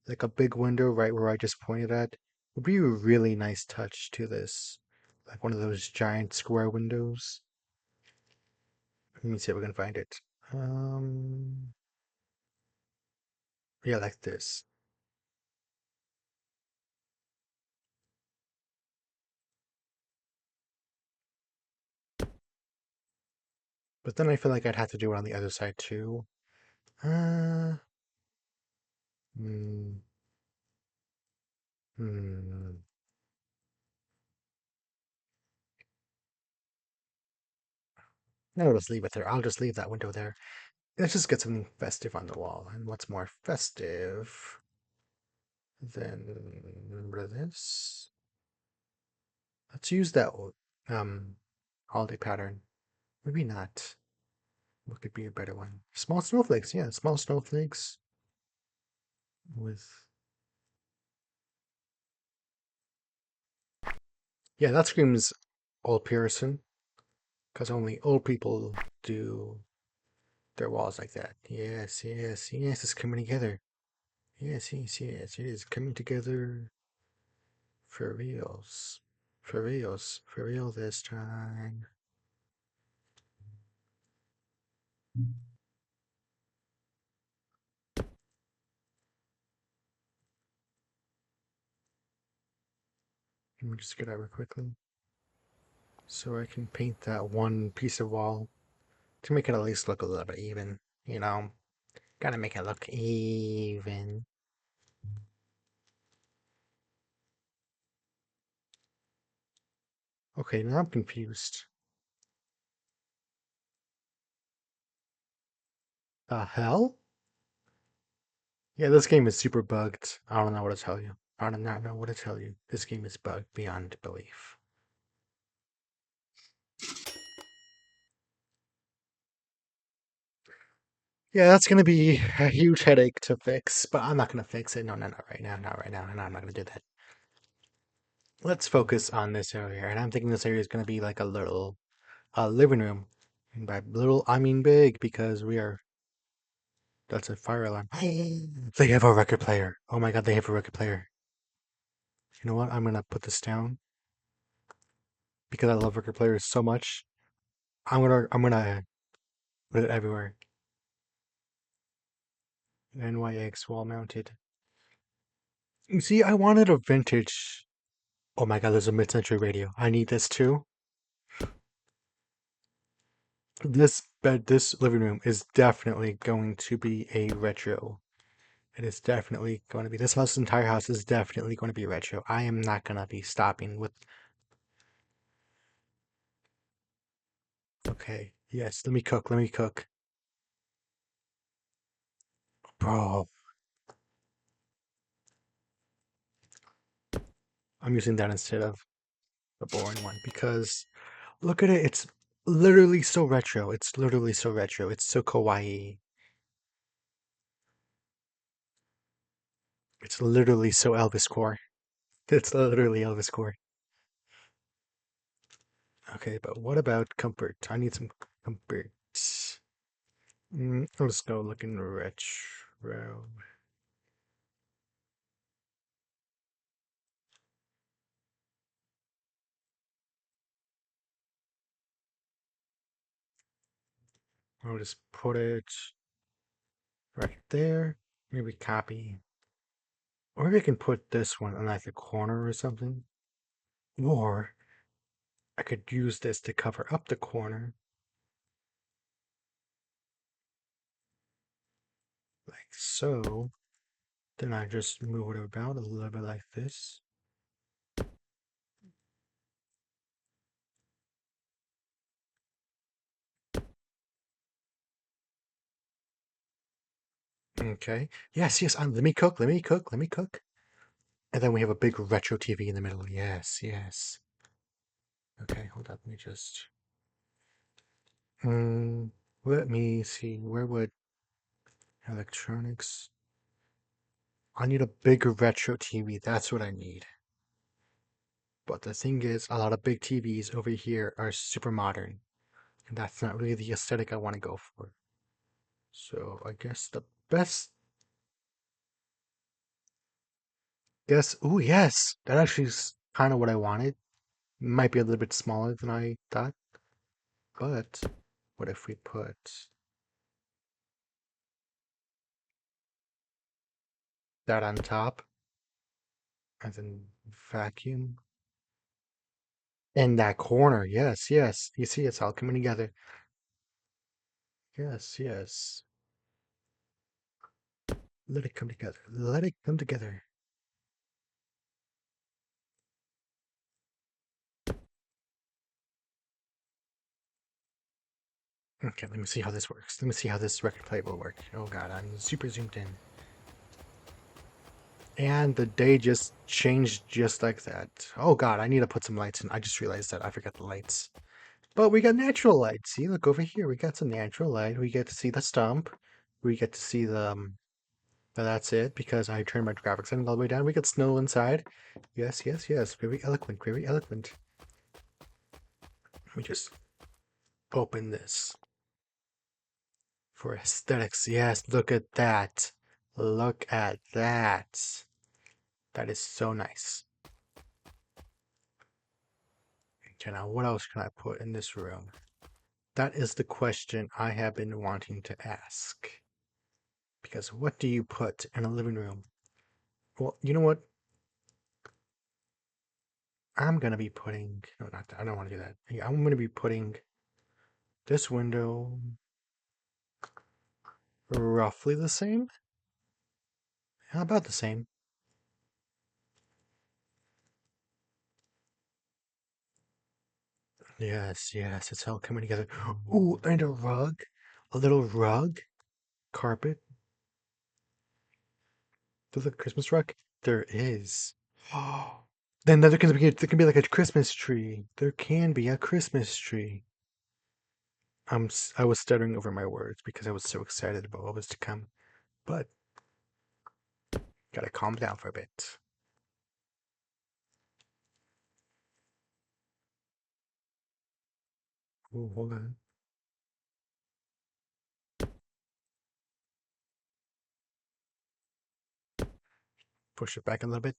Like a big window right where I just pointed at would be a really nice touch to this. Like one of those giant square windows. Let me see if we can find it. Um, yeah, like this. But then I feel like I'd have to do it on the other side too. Uh, hmm, hmm. No, just leave it there. I'll just leave that window there. Let's just get something festive on the wall. And what's more festive than remember this? Let's use that um holiday pattern. Maybe not. What could be a better one? Small snowflakes, yeah, small snowflakes with yeah, that screams old Puritan, because only old people do their walls like that. Yes, yes, yes, it's coming together. Yes, yes, yes, it is coming together for reals. For reals. For real this time. Let me just get over quickly. So I can paint that one piece of wall to make it at least look a little bit even. You know, gotta make it look even. Okay, now I'm confused. The hell? Yeah, this game is super bugged. I don't know what to tell you. I do not know what to tell you. This game is bugged beyond belief. Yeah, that's gonna be a huge headache to fix, but I'm not gonna fix it. No, no, not right now. Not right now. No, I'm not gonna do that. Let's focus on this area, and I'm thinking this area is gonna be like a little living room. And by little, I mean big, because we are. That's a fire alarm. They have a record player. Oh my god, they have a record player. You know what? I'm gonna put this down because I love record players so much. I'm gonna put it everywhere. NYX wall mounted. You see, I wanted a vintage. Oh my god, there's a mid-century radio. I need this too. This living room is definitely going to be a retro. It is definitely going to be. Entire house is definitely going to be retro. I am not gonna be stopping with. Okay, yes. Let me cook. Let me cook, bro. I'm using that instead of the boring one because look at it. It's literally so retro. It's literally so retro. It's so kawaii. It's literally so Elvis core. It's literally Elvis core. Okay, but what about comfort? I need some comfort. Let's go looking retro. I'll just put it right there. Maybe copy. Or maybe I can put this one on like the corner or something. Or I could use this to cover up the corner. Like so. Then I just move it about a little bit like this. Okay. Yes, yes. Let me cook. Let me cook. Let me cook. And then we have a big retro TV in the middle. Yes, yes. Okay, hold up. Let me just. Hmm. Let me see. Where would electronics? I need a bigger retro TV. That's what I need. But the thing is, a lot of big TVs over here are super modern, and that's not really the aesthetic I want to go for. So I guess the best guess. Oh yes, that actually is kind of what I wanted. Might be a little bit smaller than I thought, but what if we put that on top and then vacuum in that corner? Yes, yes. You see, it's all coming together. Yes, yes. Let it come together. Let it come together. Okay, let me see how this works. Let me see how this record player will work. Oh god, I'm super zoomed in. And the day just changed just like that. Oh god, I need to put some lights in. I just realized that I forgot the lights. But we got natural light. See, look over here. We got some natural light. We get to see the stump. We get to see the that's it because I turned my graphics setting all the way down. We got snow inside. Yes, yes, yes. Very eloquent. Very eloquent. Let me just open this for aesthetics. Yes, look at that. Look at that. That is so nice. Okay, now what else can I put in this room? That is the question I have been wanting to ask. Because what do you put in a living room? Well, you know what? I'm gonna be putting, no, not that. I don't want to do that. Yeah, I'm gonna be putting this window roughly the same. How about the same? Yes, yes, it's all coming together. Ooh, and a rug, a little rug, carpet. There's a Christmas rug. There is. Oh, then there can be like a Christmas tree. There can be a Christmas tree. I was stuttering over my words because I was so excited about what was to come. But gotta calm down for a bit. Ooh, hold on. Push it back a little bit.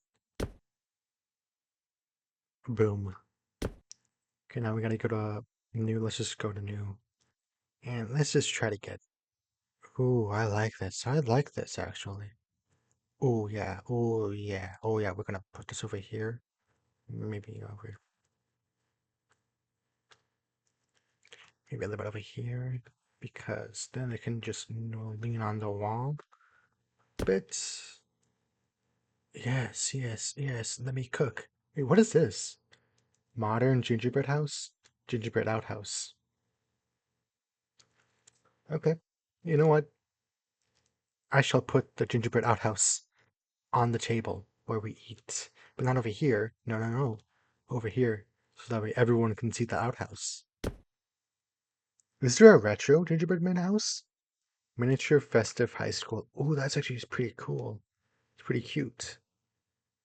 Boom. Okay, now we gotta go to new. Let's just go to new. And let's just try to get. Ooh, I like this. I like this actually. Oh yeah. Oh yeah. Oh yeah. We're gonna put this over here. Maybe over. Maybe a little bit over here. Because then they can just lean on the wall. Bits. Yes, yes, yes. Let me cook. Wait, what is this? Modern gingerbread house? Gingerbread outhouse. Okay. You know what? I shall put the gingerbread outhouse on the table where we eat. But not over here. No, no, no. Over here. So that way everyone can see the outhouse. Is there a retro gingerbread man house? Miniature festive high school. Oh, that's actually pretty cool. It's pretty cute.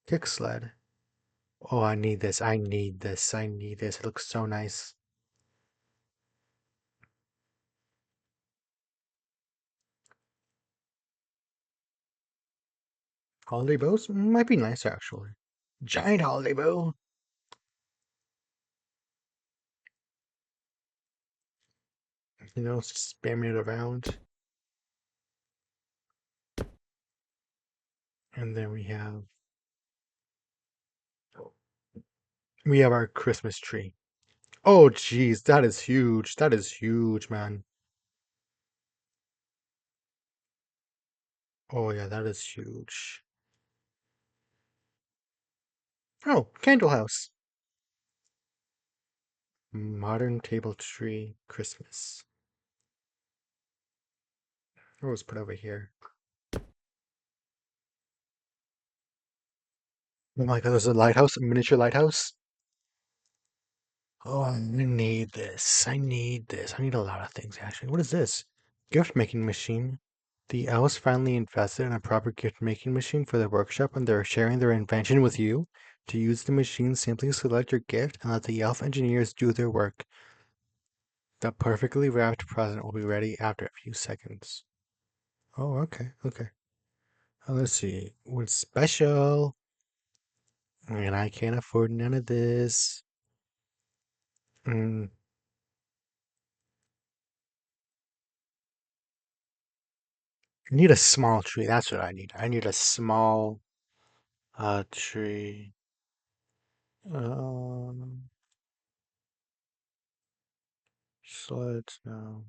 Kick sled. Oh, I need this. I need this. I need this. It looks so nice. Holiday bows might be nice actually. Giant holiday bow. You know, spamming it around. And then we have our Christmas tree. Oh geez, that is huge. That is huge, man. Oh yeah, that is huge. Oh, candle house. Modern table tree Christmas. What was put over here? Oh my god, there's a lighthouse, a miniature lighthouse. Oh, I need this. I need this. I need a lot of things actually. What is this? Gift making machine. The elves finally invested in a proper gift making machine for their workshop and they're sharing their invention with you. To use the machine, simply select your gift and let the elf engineers do their work. The perfectly wrapped present will be ready after a few seconds. Oh, okay, okay. Let's see. What's special? And I can't afford none of this. Mm, I need a small tree. That's what I need. I need a small tree. Um, Sleds, no.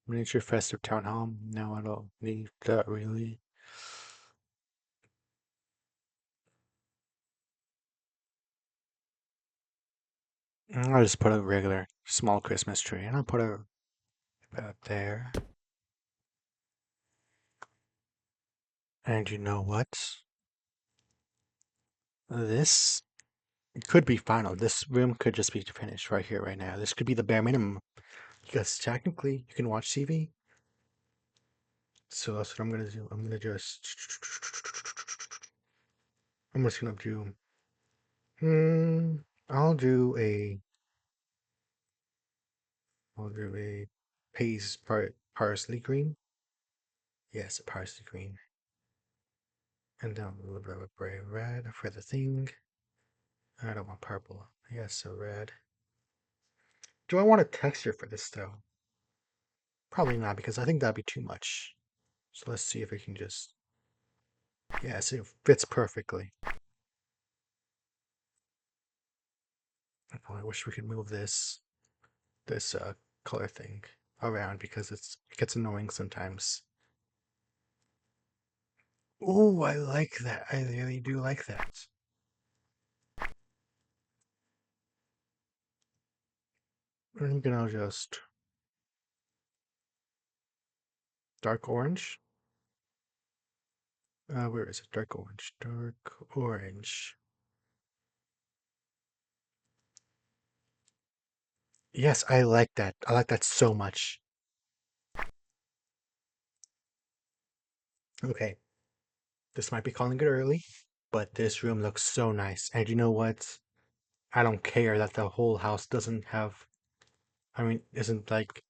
Miniature festive town hall. No, I don't need that really. I'll just put a regular small Christmas tree, and I'll put it up there. And you know what? This could be final. This room could just be finished right here, right now. This could be the bare minimum. Because technically, you can watch TV. So that's what I'm gonna do. I'm just gonna do. I'll do a. I'll do a parsley green. Yes, a parsley green. And then a little bit of a bright red for the thing. I don't want purple. Yes, a red. Do I want a texture for this though? Probably not, because I think that'd be too much. So let's see if we can just. Yes, it fits perfectly. Oh, I wish we could move this color thing around because it gets annoying sometimes. Oh, I like that. I really do like that. I'm gonna just dark orange. Where is it? Dark orange. Dark orange. Yes, I like that. I like that so much. Okay, this might be calling it early, but this room looks so nice. And you know what? I don't care that the whole house doesn't have. I mean, isn't like.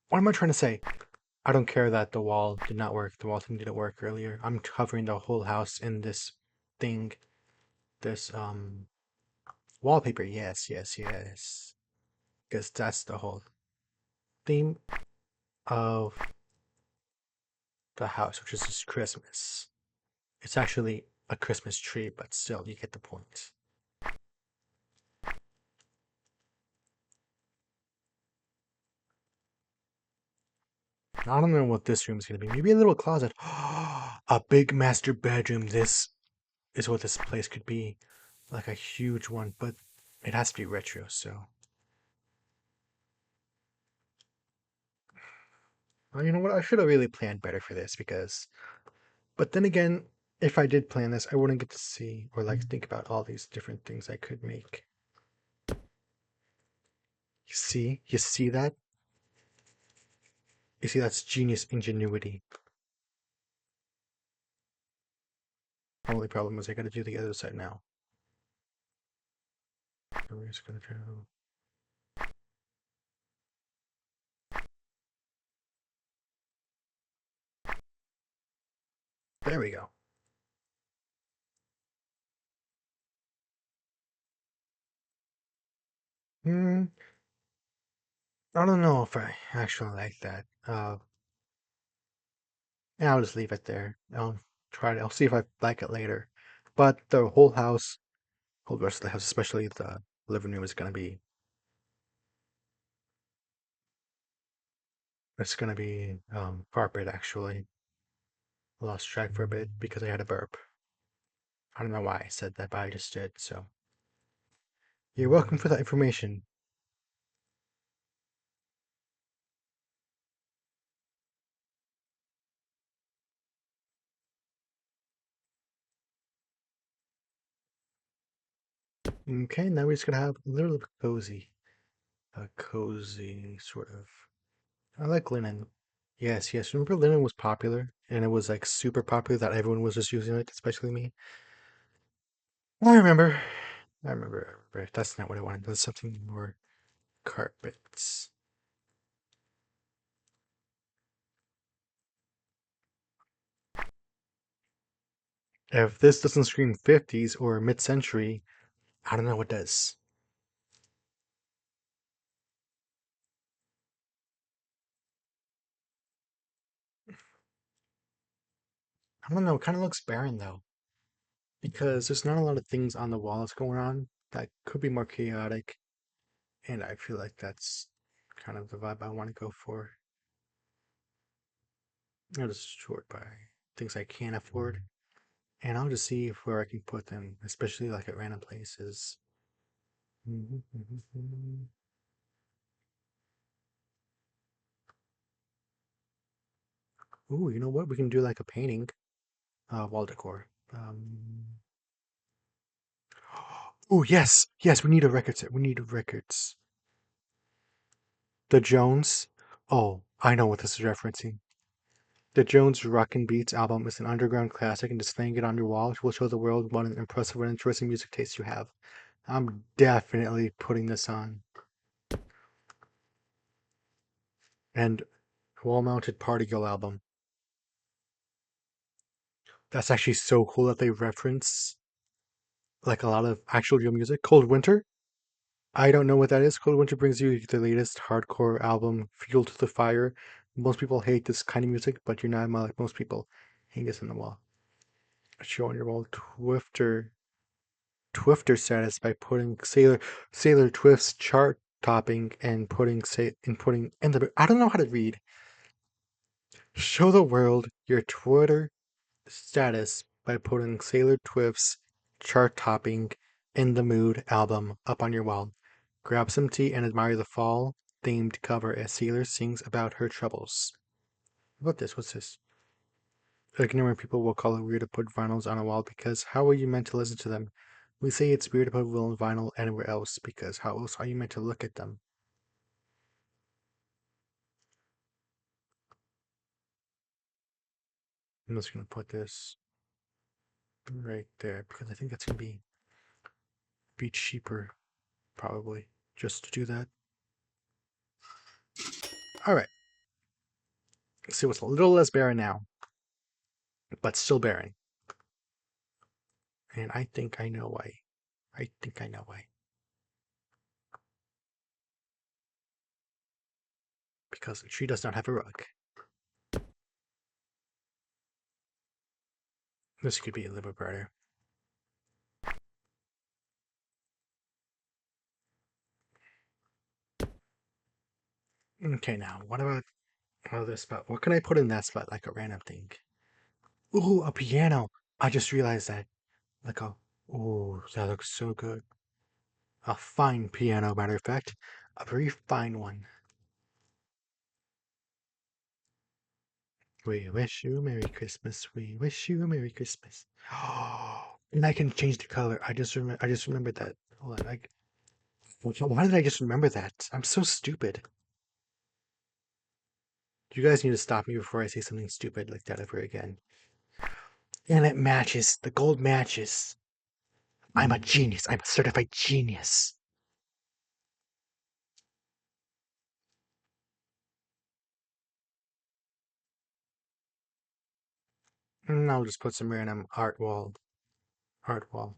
What am I trying to say? I don't care that the wall did not work. The wall thing didn't work earlier. I'm covering the whole house in this thing. This wallpaper. Yes, yes, yes. Because that's the whole theme of the house, which is just Christmas. It's actually a Christmas tree, but still, you get the point. I don't know what this room is going to be. Maybe a little closet. A big master bedroom. This is what this place could be. Like a huge one, but it has to be retro, so. Well, you know what? I should have really planned better for this because. But then again, if I did plan this, I wouldn't get to see or like think about all these different things I could make. You see? You see that? You see, that's genius ingenuity. Only problem is I gotta do the other side now. We're just gonna do. There we go. Hmm, I don't know if I actually like that. Yeah, I'll just leave it there. I'll see if I like it later. But the whole house, whole rest of the house, especially the living room, is gonna be. It's gonna be carpet actually. I lost track for a bit because I had a burp. I don't know why I said that, but I just did. So you're welcome for that information. Okay, now we're just gonna have a little bit a cozy sort of. I like linen. Yes, yes. Remember linen was popular and it was like super popular that everyone was just using it, especially me. I remember. I remember. That's not what I wanted. That's something more carpets. If this doesn't scream 50s or mid-century, I don't know what does. I don't know. It kind of looks barren though, because there's not a lot of things on the walls going on that could be more chaotic, and I feel like that's kind of the vibe I want to go for. I'll just sort by things I can't afford, and I'll just see where I can put them, especially like at random places. Ooh, you know what? We can do like a painting, wall decor. Oh yes, yes. We need a record set. We need records. The Jones. Oh, I know what this is referencing. The Jones Rockin' Beats album is an underground classic, and displaying it on your wall will show the world what an impressive and interesting music taste you have. I'm definitely putting this on. And wall-mounted Party Girl album. That's actually so cool that they reference like a lot of actual real music. Cold Winter. I don't know what that is. Cold Winter brings you the latest hardcore album, Fuel to the Fire. Most people hate this kind of music, but you're not like most people. Hang this in the wall. Show on your wall. Twifter status by putting Sailor Twift's chart topping and putting in the. I don't know how to read. Show the world your Twitter status by putting Sailor Twift's chart topping In the Mood album up on your wall. Grab some tea and admire the fall themed cover as Sailor sings about her troubles. What this? What's this? Ignorant people will call it weird to put vinyls on a wall because how are you meant to listen to them? We say it's weird to put vinyl anywhere else because how else are you meant to look at them? I'm just gonna put this right there because I think that's gonna be cheaper probably just to do that. All right. So it's a little less barren now, but still barren. And I think I know why. I think I know why. Because she does not have a rug. This could be a little bit better. Okay, now what about this spot? What can I put in that spot like a random thing? Ooh, a piano. I just realized that. Like a. Ooh, that looks so good. A fine piano, matter of fact. A very fine one. We wish you a Merry Christmas. We wish you a Merry Christmas. Oh, and I can change the color. I just remembered that. Hold on. Why did I just remember that? I'm so stupid. You guys need to stop me before I say something stupid like that ever again. And it matches. The gold matches. I'm a genius. I'm a certified genius. I'll just put some random art wall. Art wall.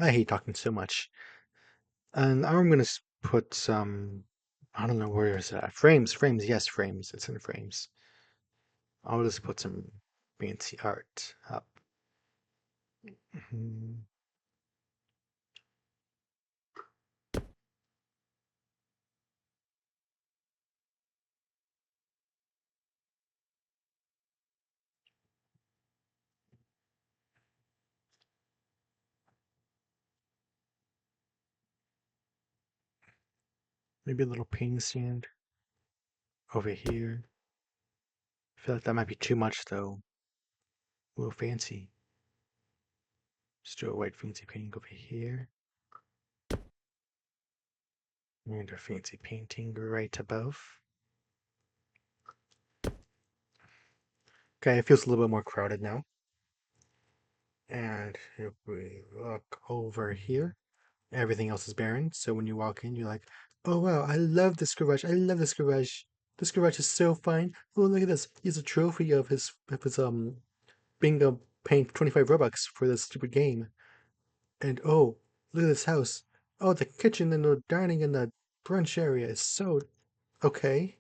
I hate talking so much. And now I'm gonna put some. I don't know where is that. Frames. Yes, frames. It's in frames. I'll just put some fancy art up. Mhm. Maybe a little painting stand over here. I feel like that might be too much though. A little fancy. Just do a white fancy painting over here. And a fancy painting right above. Okay, it feels a little bit more crowded now. And if we look over here, everything else is barren. So when you walk in, you're like, oh wow, I love this garage. I love this garage. This garage is so fine. Oh, look at this. He has a trophy of his bingo paying 25 Robux for this stupid game. And oh, look at this house. Oh, the kitchen and the dining and the brunch area is so okay.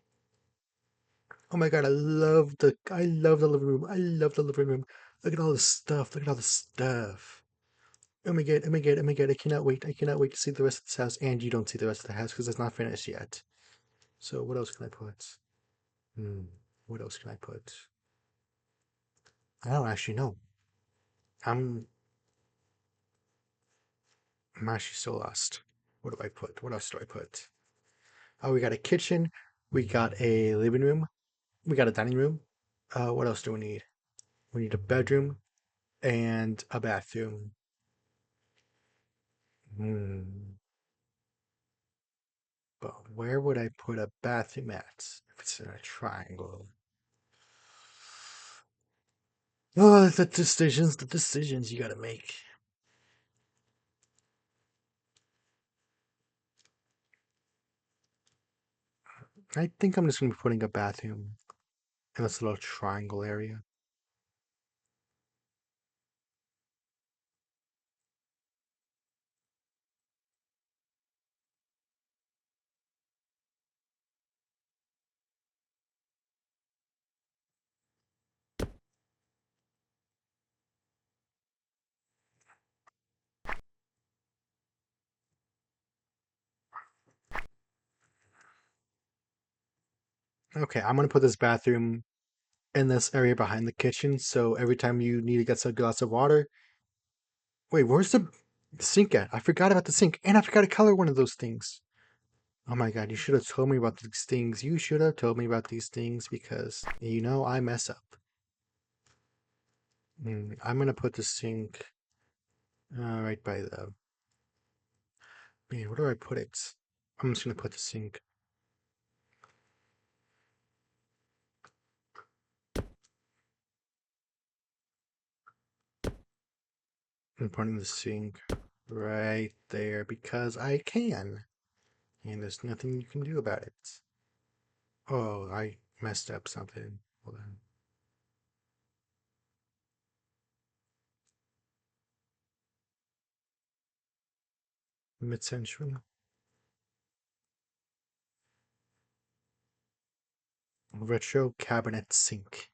Oh my god, I love the living room. I love the living room. Look at all this stuff. Look at all this stuff. Oh my god, oh my god, oh my god, I cannot wait. I cannot wait to see the rest of this house. And you don't see the rest of the house because it's not finished yet. So what else can I put? Hmm, what else can I put? I don't actually know. I'm I'm actually so lost. What do I put? What else do I put? Oh, we got a kitchen. We got a living room. We got a dining room. What else do we need? We need a bedroom and a bathroom. Hmm. But where would I put a bathroom at if it's in a triangle? Oh, the decisions you gotta make. I think I'm just gonna be putting a bathroom in this little triangle area. Okay, I'm gonna put this bathroom in this area behind the kitchen, so every time you need to get a glass of water. Wait, where's the sink at? I forgot about the sink, and I forgot to color one of those things. Oh my god, you should have told me about these things. You should have told me about these things because you know I mess up. I'm gonna put the sink right by the. Man, where do I put it? I'm just gonna put the sink. I'm putting the sink right there because I can, and there's nothing you can do about it. Oh, I messed up something. Hold on. Mid-century retro cabinet sink.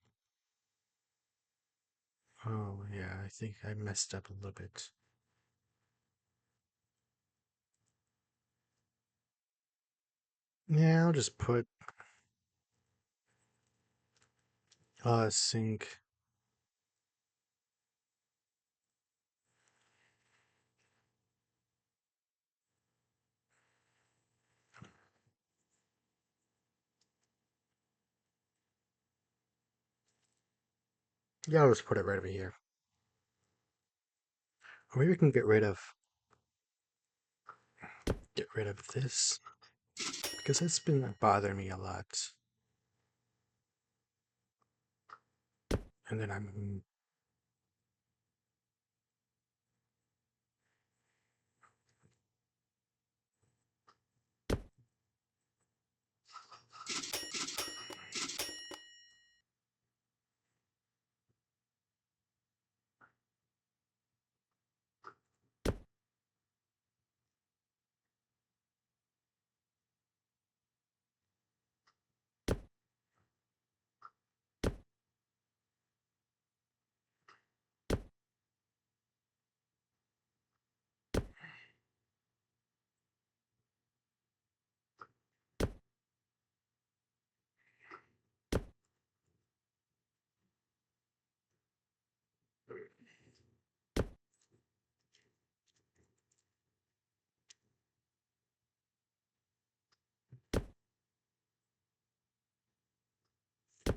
Oh yeah, I think I messed up a little bit. Yeah, I'll just put sink. Yeah, I'll just put it right over here. Or maybe we can get rid of this because it's been bothering me a lot. And then I'm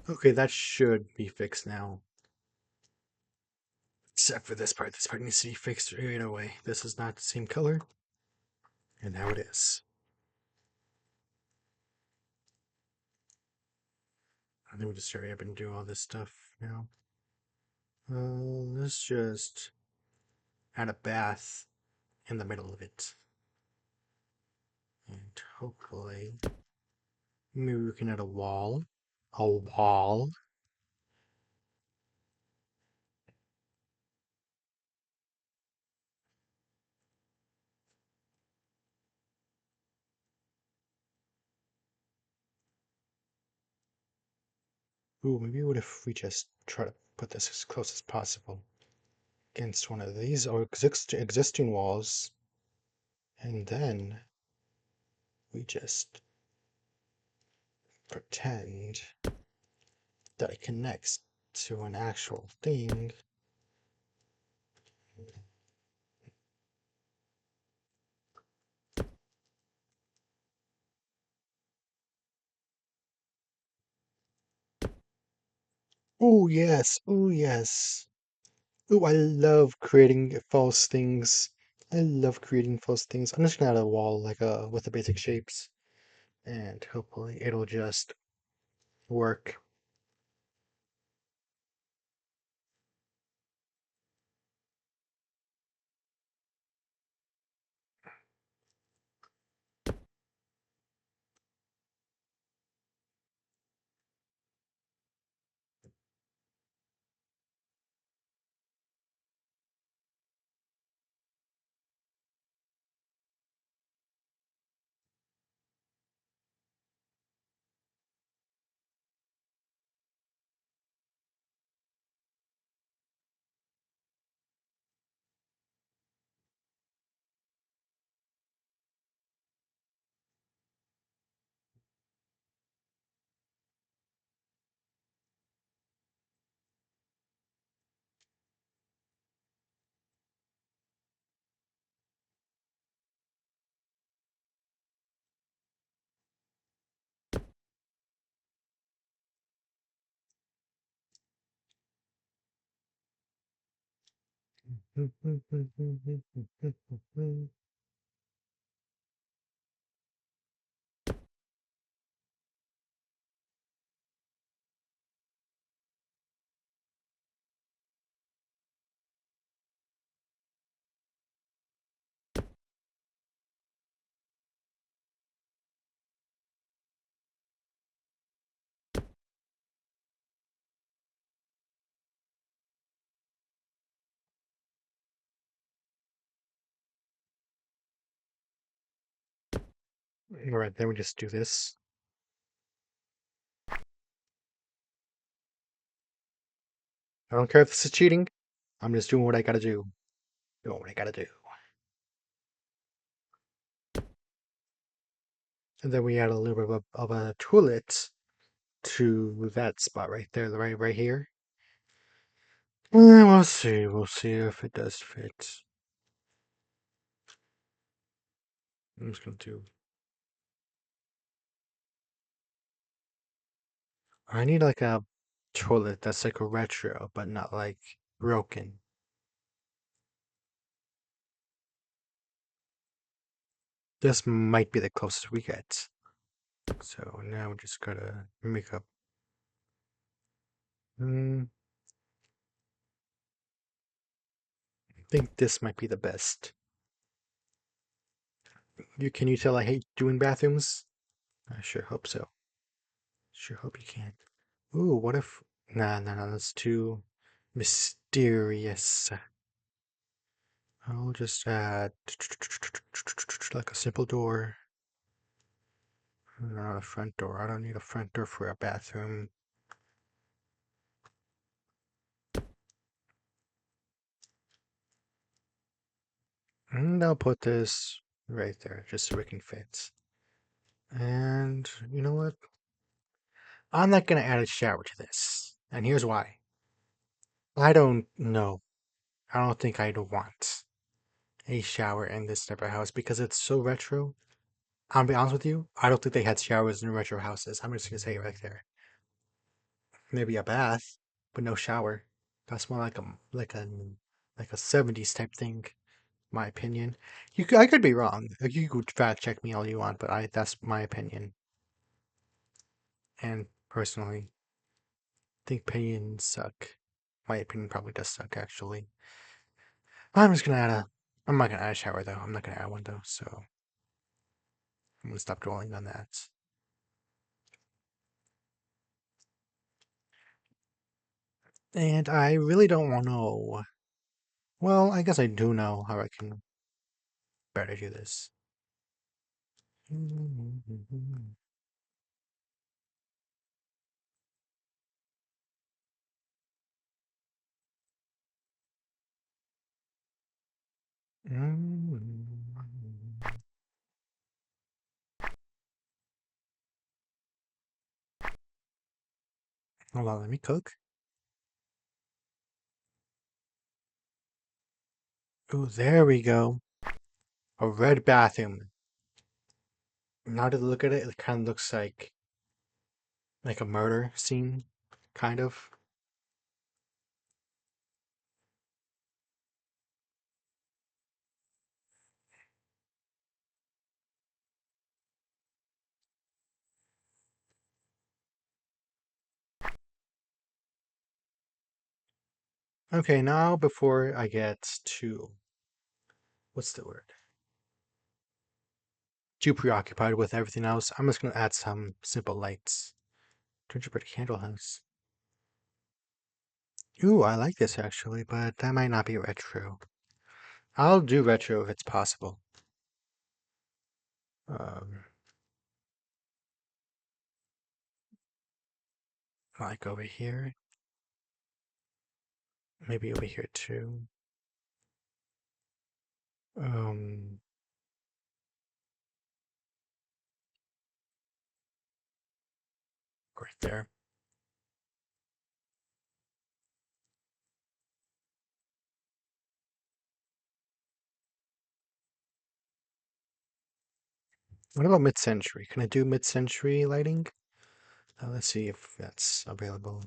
okay. That should be fixed now. Except for this part. This part needs to be fixed right away. This is not the same color, and now it is. Let me just hurry up and do all this stuff now. Let's just add a bath in the middle of it. And hopefully, maybe we can add a wall. A wall. Ooh, maybe what if we just try to put this as close as possible against one of these or existing walls, and then we just pretend that it connects to an actual thing. Oh yes, oh yes. Oh, I love creating false things. I love creating false things. I'm just gonna add a wall like with the basic shapes, and hopefully it'll just work. Alright, then we just do this. I don't care if this is cheating. I'm just doing what I gotta do. Doing what I gotta do. And then we add a little bit of a toilet to that spot right there, right here. We'll see. We'll see if it does fit. I'm just gonna do. I need like a toilet that's like a retro, but not like broken. This might be the closest we get. So now we just gotta make up. I think this might be the best. Can you tell I hate doing bathrooms? I sure hope so. Sure hope you can. Ooh, what if? Nah, that's too mysterious. I'll just add like a simple door. Not a front door. I don't need a front door for a bathroom. And I'll put this right there just so it can fit. And you know what? I'm not going to add a shower to this. And here's why. I don't know. I don't think I'd want a shower in this type of house because it's so retro. I'll be honest with you, I don't think they had showers in retro houses. I'm just going to say it right there. Maybe a bath, but no shower. That's more like a 70s type thing, my opinion. I could be wrong. Like, you could fact check me all you want, but that's my opinion. And personally. think opinions suck. My opinion probably does suck, actually. I'm just gonna add a. I'm not gonna add a shower though. I'm not gonna add one though. So I'm gonna stop dwelling on that. And I really don't want to know. Well, I guess I do know how I can better do this. Hold on, let me cook. Ooh, there we go. A red bathroom. Now to look at it, it kind of looks like a murder scene, kind of. Okay, now before I get what's the word? Too preoccupied with everything else, I'm just gonna add some simple lights. Gingerbread candle house. Ooh, I like this actually, but that might not be retro. I'll do retro if it's possible. Um, like over here. Maybe over here too. Um, right there. What about mid-century? Can I do mid-century lighting? Let's see if that's available.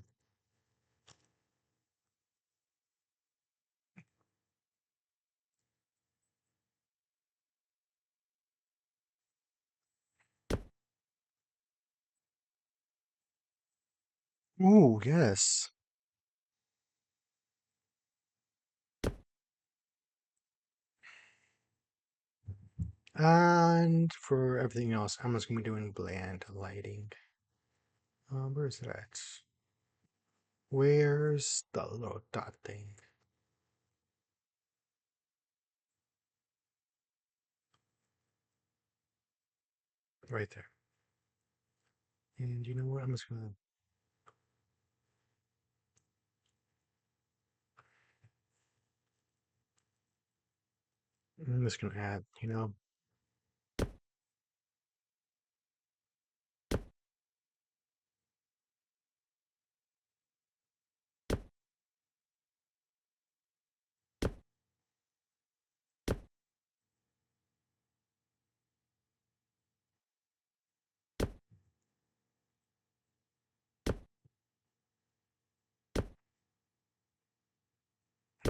Ooh, yes. And for everything else, I'm just gonna be doing bland lighting. Where's that? Where's the little dot thing? Right there. And you know what? I'm just gonna add,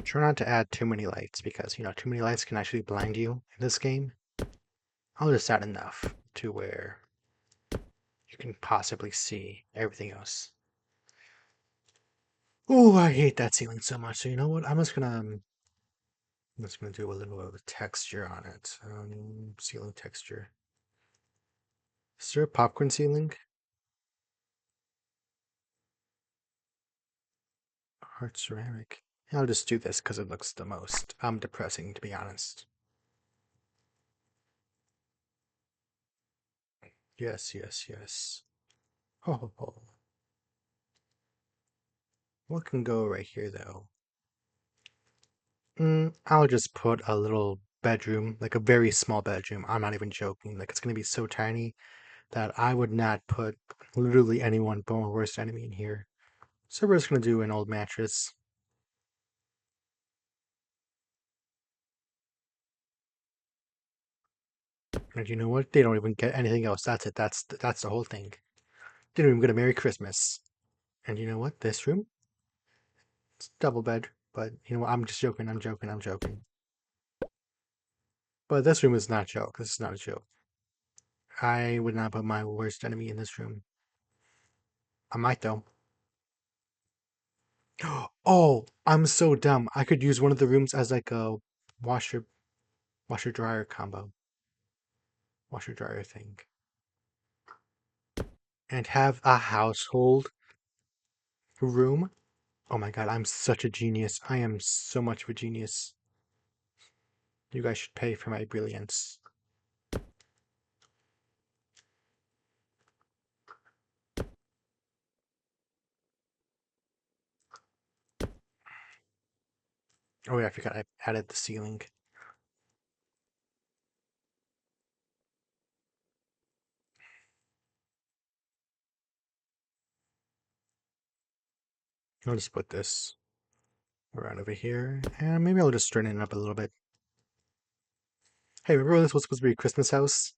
try not to add too many lights because, too many lights can actually blind you in this game. I'll just add enough to where you can possibly see everything else. Oh, I hate that ceiling so much. So you know what? I'm just gonna do a little bit of texture on it. Ceiling texture. Is there a popcorn ceiling? Hard ceramic. I'll just do this because it looks the most depressing, to be honest. Yes, yes, yes. Oh. What can go right here, though? I'll just put a little bedroom, like a very small bedroom. I'm not even joking. Like, it's gonna be so tiny that I would not put literally anyone but my worst enemy in here. So we're just gonna do an old mattress. And you know what? They don't even get anything else. That's it. That's the whole thing. They don't even get a Merry Christmas. And you know what? This room, it's double bed. But you know what? I'm just joking. I'm joking. I'm joking. But this room is not a joke. This is not a joke. I would not put my worst enemy in this room. I might though. Oh, I'm so dumb. I could use one of the rooms as like a washer washer dryer combo. Washer dryer thing. And have a household room. Oh my god, I'm such a genius. I am so much of a genius. You guys should pay for my brilliance. Oh yeah, I forgot I added the ceiling. I'll just put this around over here, and maybe I'll just straighten it up a little bit. Hey, remember when this was supposed to be a Christmas house?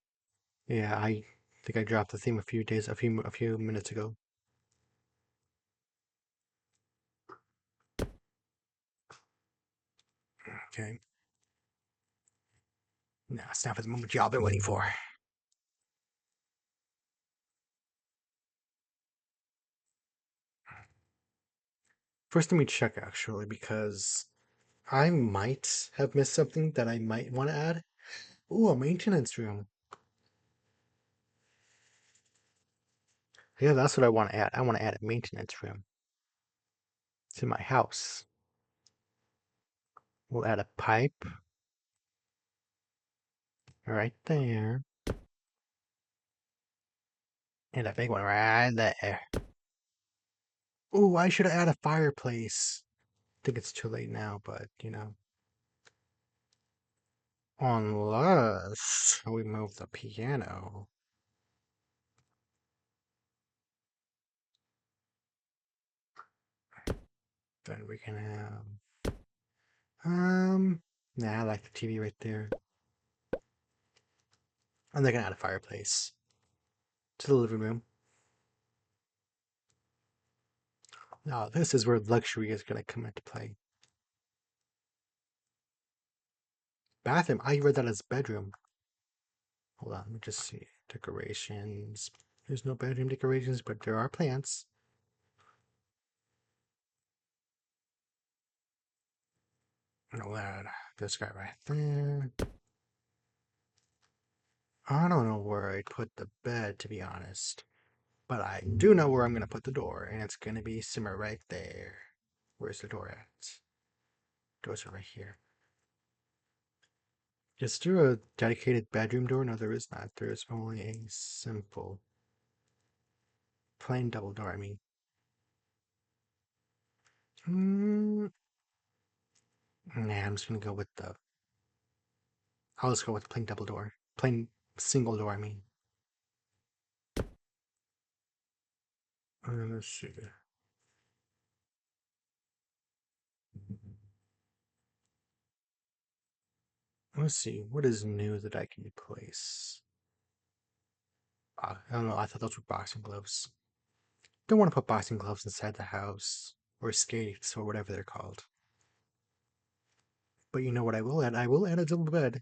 Yeah, I think I dropped the theme a few minutes ago. Okay. Now it's time for the moment y'all been waiting for. First, let me check actually, because I might have missed something that I might want to add. Ooh, a maintenance room. Yeah, that's what I want to add. I want to add a maintenance room to my house. We'll add a pipe right there, and a big one right there. Ooh, I should have added a fireplace. I think it's too late now, but you know. Unless we move the piano. Then we can have nah, I like the TV right there. And they're gonna add a fireplace to the living room. Now this is where luxury is gonna come into play. Bathroom. I read that as bedroom. Hold on, let me just see. Decorations. There's no bedroom decorations, but there are plants. I'll add this guy right there. I don't know where I'd put the bed, to be honest. But I do know where I'm going to put the door, and it's going to be simmer right there. Where's the door at? Doors are right here. Is there a dedicated bedroom door? No, there is not. There is only a simple, plain double door, I mean. Nah, I'm just going to go with the... I'll just go with the plain double door. Plain single door, I mean. Let's see. Let's see. What is new that I can replace? I don't know. I thought those were boxing gloves. Don't want to put boxing gloves inside the house. Or skates, or whatever they're called. But you know what I will add? I will add a double bed.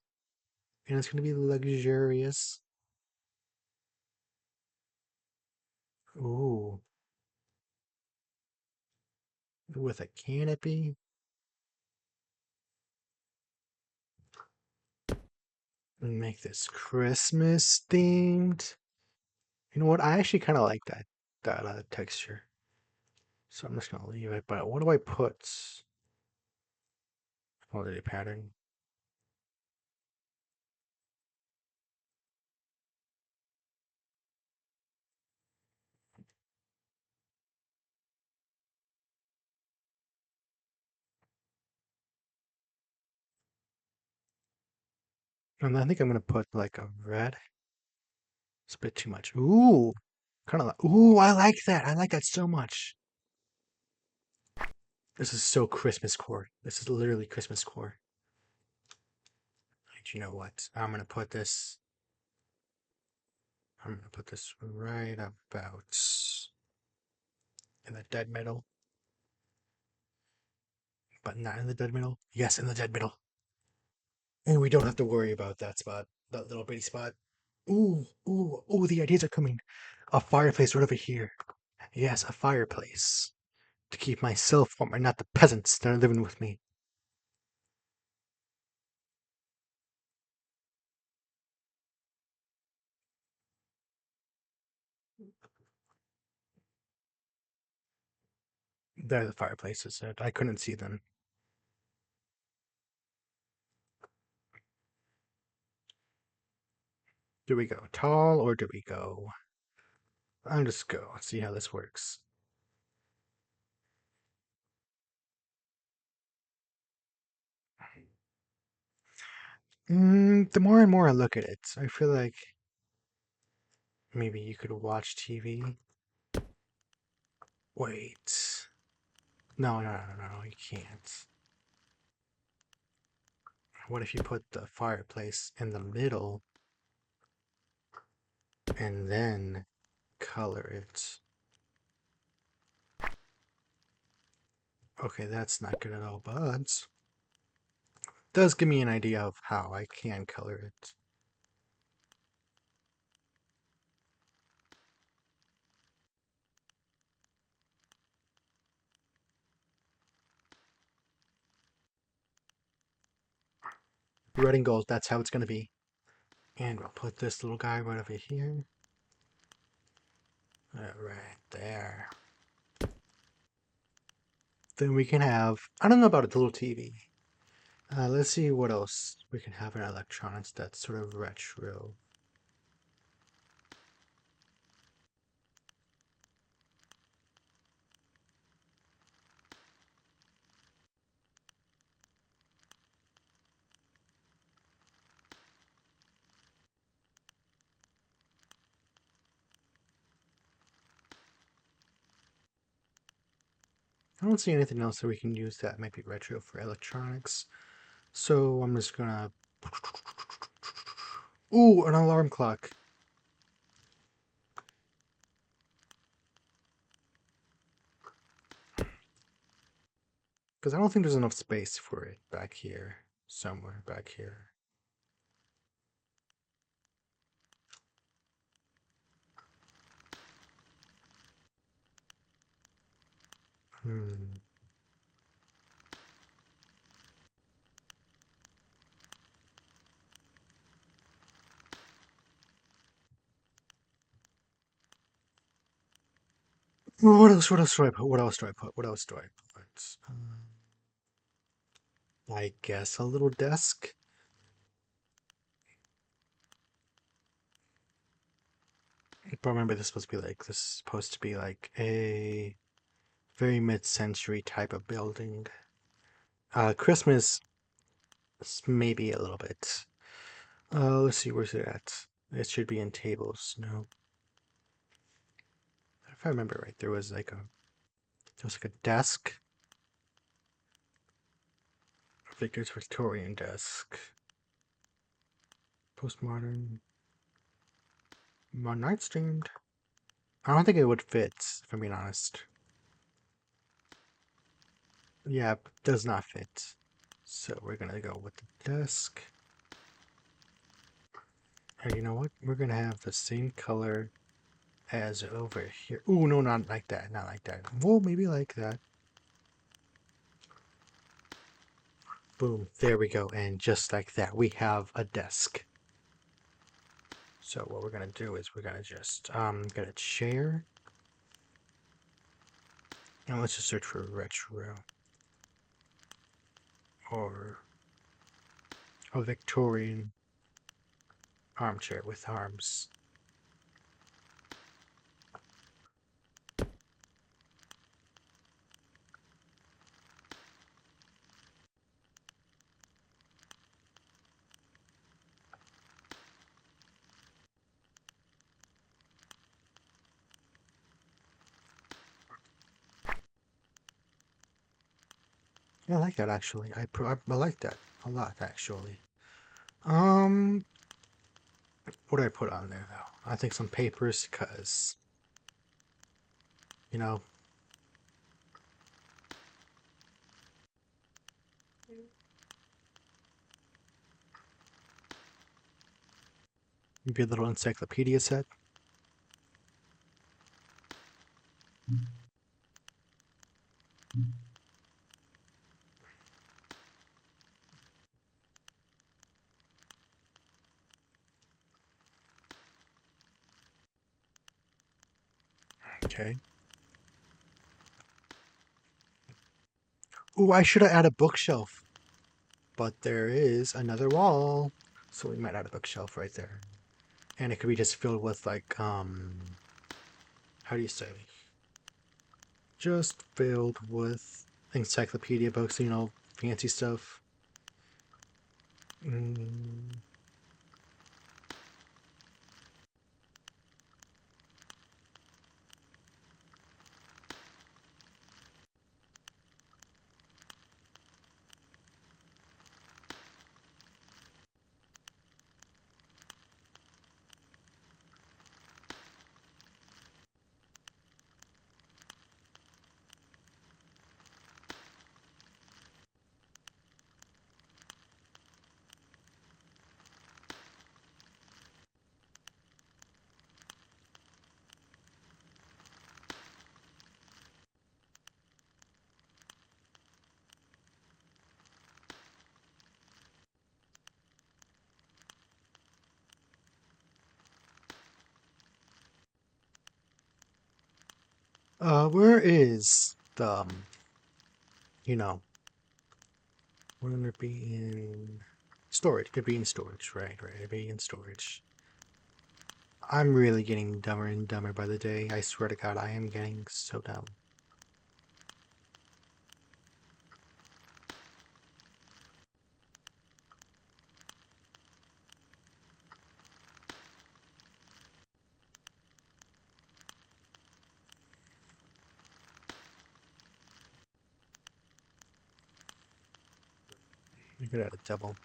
And it's going to be luxurious. Ooh. With a canopy. And make this Christmas themed. You know what? I actually kind of like that texture. So I'm just going to leave it. But what do I put? Holiday pattern. And I think I'm going to put like a red. It's a bit too much. Ooh. Kind of like, ooh, I like that. I like that so much. This is so Christmas core. This is literally Christmas core. You know what? I'm gonna put this right about in the dead middle. But not in the dead middle. Yes, in the dead middle. And we don't have to worry about that spot. That little bitty spot. Ooh, ooh, ooh, the ideas are coming. A fireplace right over here. Yes, a fireplace. to keep myself warm and not the peasants that are living with me. There the fireplaces. I couldn't see them. Do we go tall or do we go? I'll just go. Let's see how this works. The more and more I look at it, I feel like maybe you could watch TV. Wait. No, no, no, no, no, you can't. What if you put the fireplace in the middle and then color it? Okay, that's not good at all, but does give me an idea of how I can color it. Red and gold, that's how it's going to be. And we'll put this little guy right over here. Right there. Then we can have, I don't know about a little TV. Let's see what else we can have in electronics that's sort of retro. I don't see anything else that we can use that might be retro for electronics. So I'm just gonna... Ooh, an alarm clock. Because I don't think there's enough space for it back here. Somewhere back here. Hmm. What else? What else do I put? What else do I put? What else do I put? I guess a little desk. But remember, this is supposed to be like a very mid-century type of building. Christmas, maybe a little bit. Let's see, where's it at? It should be in tables. No, if I remember right, there was like a desk. Victor's Victorian desk. Postmodern. Nightstand. I don't think it would fit, if I'm being honest. Yeah, it does not fit. So we're gonna go with the desk. And you know what? We're gonna have the same color as over here. Ooh, no, not like that. Not like that. Well, maybe like that. Boom. There we go. And just like that, we have a desk. So what we're gonna do is we're gonna just get a chair. And let's just search for retro. Or a Victorian armchair with arms. Yeah, I like that actually. I like that a lot actually. Um, what do I put on there though? I think some papers, cause you know, maybe a little encyclopedia set. Okay. Ooh, I should have added a bookshelf. But there is another wall. So we might add a bookshelf right there. And it could be just filled with like, how do you say? Just filled with encyclopedia books, fancy stuff. Mm. Where is the, you know, wouldn't it be in storage? It'd be in storage, right? It'd be in storage. I'm really getting dumber and dumber by the day. I swear to God, I am getting so dumb. We could add a double.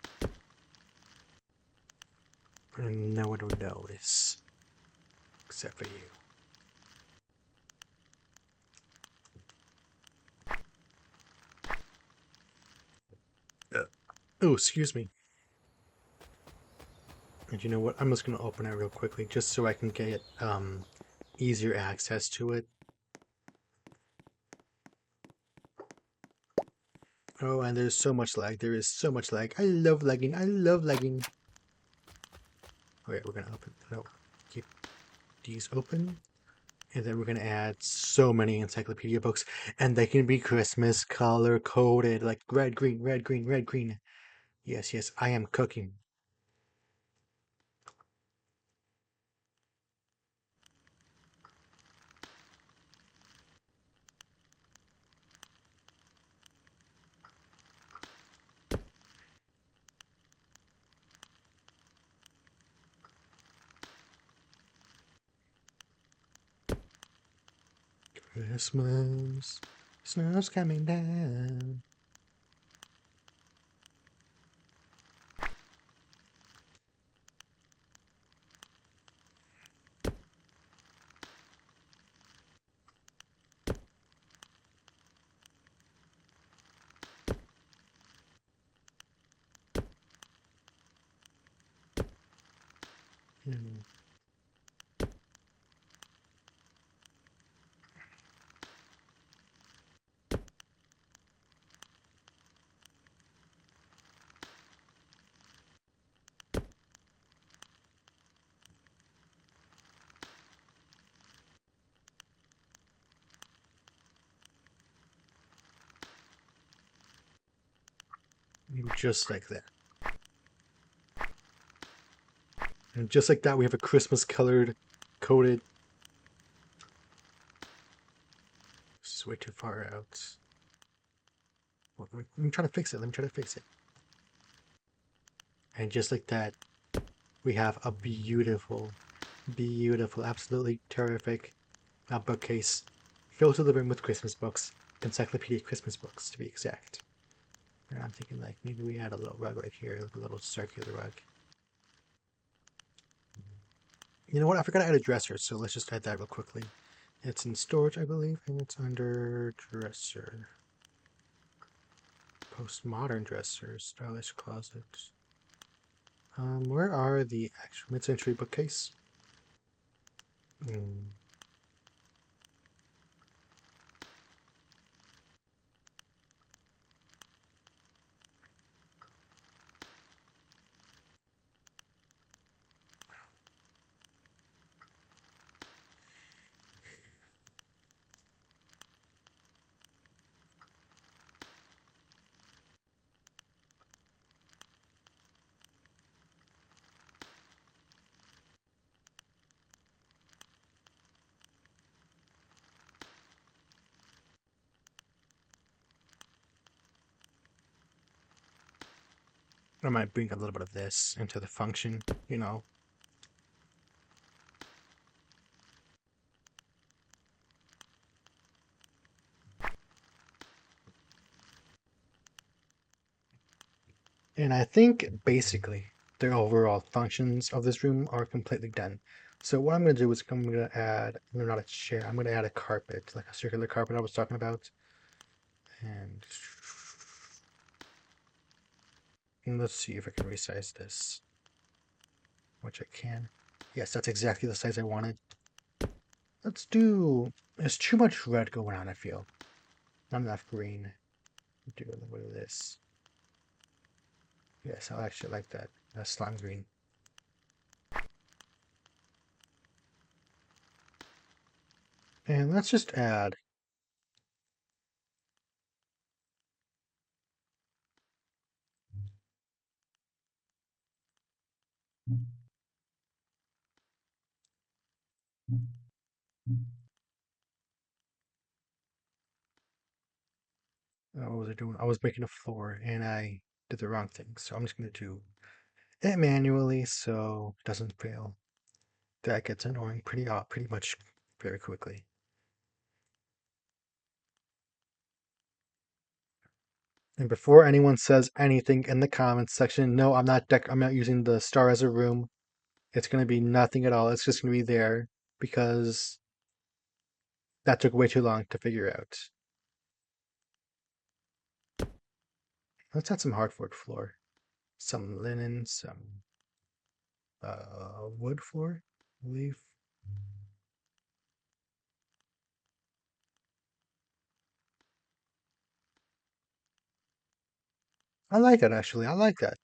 And no one would notice. Except for you. Oh, excuse me. And you know what? I'm just going to open it real quickly just so I can get easier access to it. Oh, and there's so much lag. There is so much lag. I love lagging. I love lagging. Okay, we're going to open. No, keep these open. And then we're going to add so many encyclopedia books. And they can be Christmas color coded. Like red, green, red, green, red, green. Yes, yes, I am cooking. Christmas. Snow's coming down. Hmm. Just like that. And just like that, we have a Christmas colored coated. This is way too far out. Well, let me try to fix it. Let me try to fix it. And just like that, we have a beautiful, beautiful, absolutely terrific bookcase filled to the brim with Christmas books. Encyclopedia Christmas books, to be exact. And I'm thinking like maybe we add a little rug right here, like a little circular rug. You know what? I forgot to add a dresser, so let's just add that real quickly. It's in storage, I believe, and it's under dresser. Postmodern dressers, stylish closets. Where are the actual mid-century bookcase? Hmm. I might bring a little bit of this into the function, you know. And I think basically the overall functions of this room are completely done. So what I'm going to do is I'm going to add, no, not a chair, I'm going to add a carpet, like a circular carpet I was talking about. And let's see if I can resize this, which I can. Yes, that's exactly the size I wanted. Let's do, there's too much red going on, I feel. Not enough green. Do a little bit of this. Yes, I actually like that. Slime green. And let's just add. What was I doing? I was making a floor and I did the wrong thing. So I'm just going to do it manually so it doesn't fail. That gets annoying pretty much very quickly. And before anyone says anything in the comments section, no, I'm not using the star as a room. It's going to be nothing at all. It's just going to be there because that took way too long to figure out. Let's add some hardwood floor, some linen, some wood floor, I believe. I like that actually. I like that.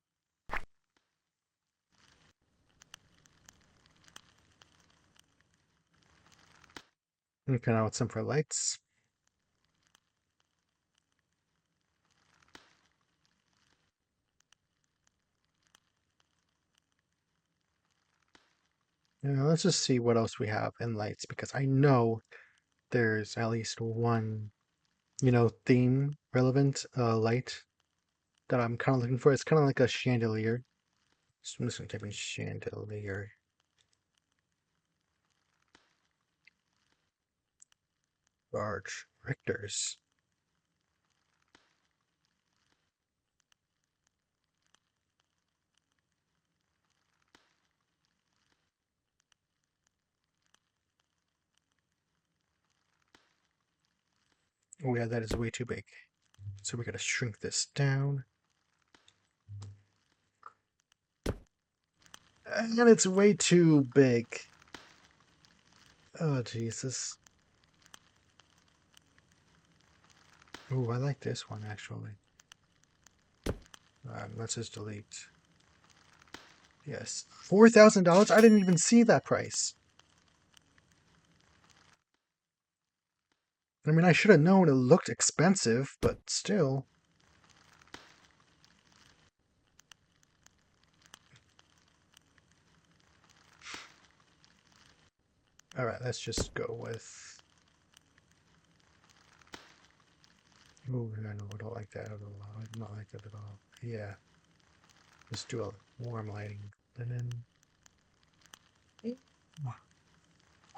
Okay, now with some for lights. Now let's just see what else we have in lights because I know there's at least one, theme relevant light that I'm kind of looking for. It's kind of like a chandelier. So I'm just going to type in chandelier. Large Richters. Oh yeah, that is way too big. So we got to shrink this down. And it's way too big. Oh, Jesus. Oh, I like this one, actually. Let's just delete. Yes. $4,000? I didn't even see that price. I mean, I should have known it looked expensive, but still. Alright, let's just go with... Oh, no, I don't like that at all. I do not like that at all. Yeah. Let's do a warm lighting. Linen. Oh,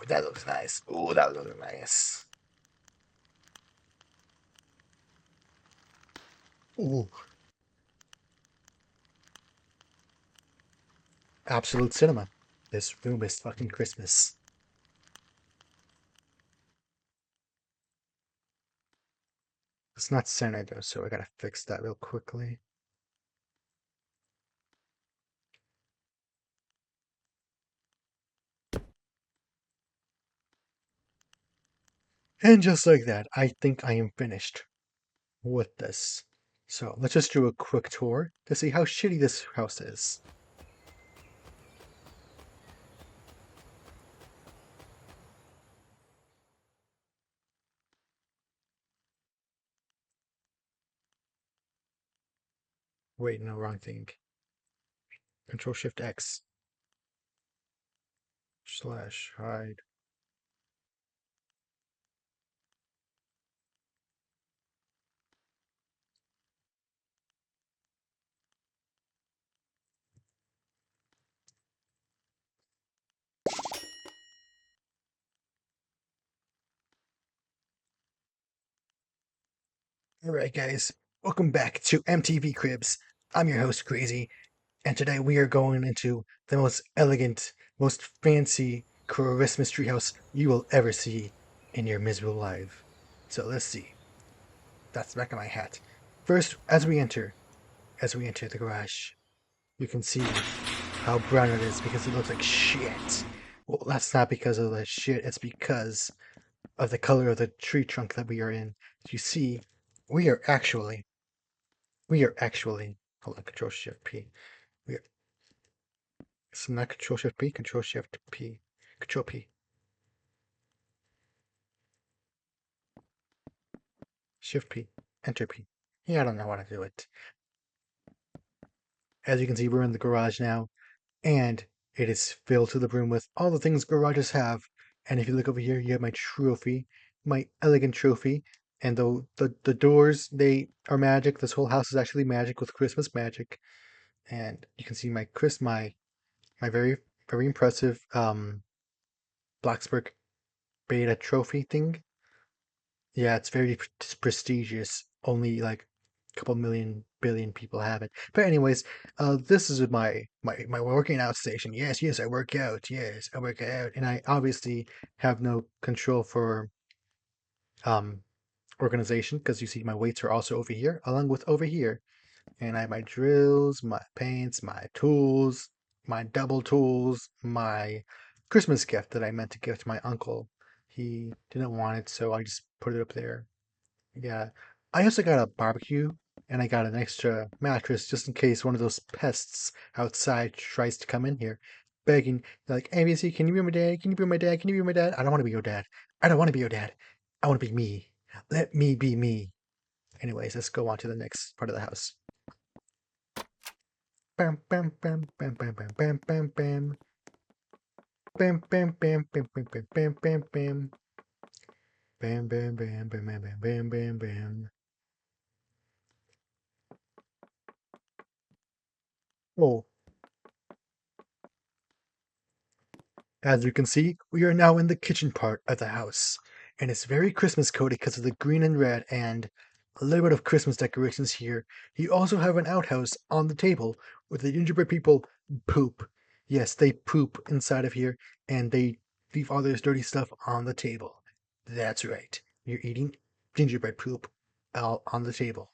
that looks nice. Oh, that looks nice. Ooh. Absolute cinema. This room is fucking Christmas. It's not centered though, so I gotta fix that real quickly. And just like that, I think I am finished with this. So let's just do a quick tour to see how shitty this house is. Wait, no, wrong thing. Control Shift X. Slash hide. Alright, guys, welcome back to MTV Cribs. I'm your host, Crazy, and today we are going into the most elegant, most fancy Christmas treehouse you will ever see in your miserable life. So let's see. That's the back of my hat. First, as we enter the garage, you can see how brown it is because it looks like shit. Well, that's not because of the shit, it's because of the color of the tree trunk that we are in. As you see, we are actually hold on, Control Shift P. We are, it's not Control Shift P, Control Shift P, Control P, Shift P, Enter P. Yeah, I don't know how to do it. As you can see, we're in the garage now, and it is filled to the brim with all the things garages have. And if you look over here, you have my trophy, my elegant trophy. And the doors, they are magic. This whole house is actually magic with Christmas magic. And you can see my very very impressive Bloxburg beta trophy thing. Yeah, it's very prestigious. Only like a couple million billion people have it. But anyways, this is my working out station. Yes, I work out. Yes, I work out, and I obviously have no control for um organization because you see my weights are also over here, along with over here. And I have my drills, my paints, my tools, my double tools, my Christmas gift that I meant to give to my uncle. He didn't want it, so I just put it up there. Yeah. I also got a barbecue and I got an extra mattress just in case one of those pests outside tries to come in here begging, like, ABC, can you be my dad? Can you be my dad? Can you be my dad? I don't want to be your dad. I don't want to be your dad. I want to be me. Let me be me. Anyways, let's go on to the next part of the house. Bam, bam, bam, bam, bam, bam, bam, bam, bam. Bam, bam, bam, bam, bam, bam, bam, bam, bam. Bam, bam, bam, bam, bam, bam, bam, bam, bam. Oh, as you can see, we are now in the kitchen part of the house, and it's very Christmas cody because of the green and red and a little bit of Christmas decorations here. You also have an outhouse on the table where the gingerbread people poop. Yes, they poop inside of here, and they leave all this dirty stuff on the table. That's right. You're eating gingerbread poop out on the table.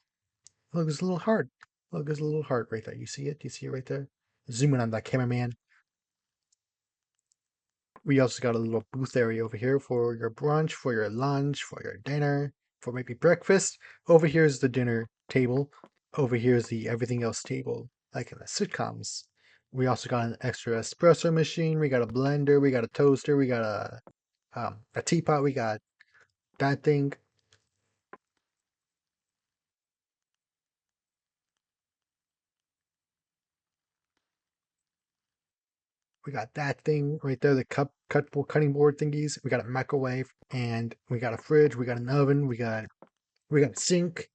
Look, there's a little heart. Look, there's a little heart right there. You see it? Do you see it right there? Zoom in on that, cameraman. We also got a little booth area over here for your brunch, for your lunch, for your dinner, for maybe breakfast. Over here is the dinner table. Over here is the everything else table, like in the sitcoms. We also got an extra espresso machine. We got a blender. We got a toaster. We got a teapot. We got that thing. We got that thing right there. The cutting board thingies. We got a microwave, and we got a fridge. We got an oven. We got a sink.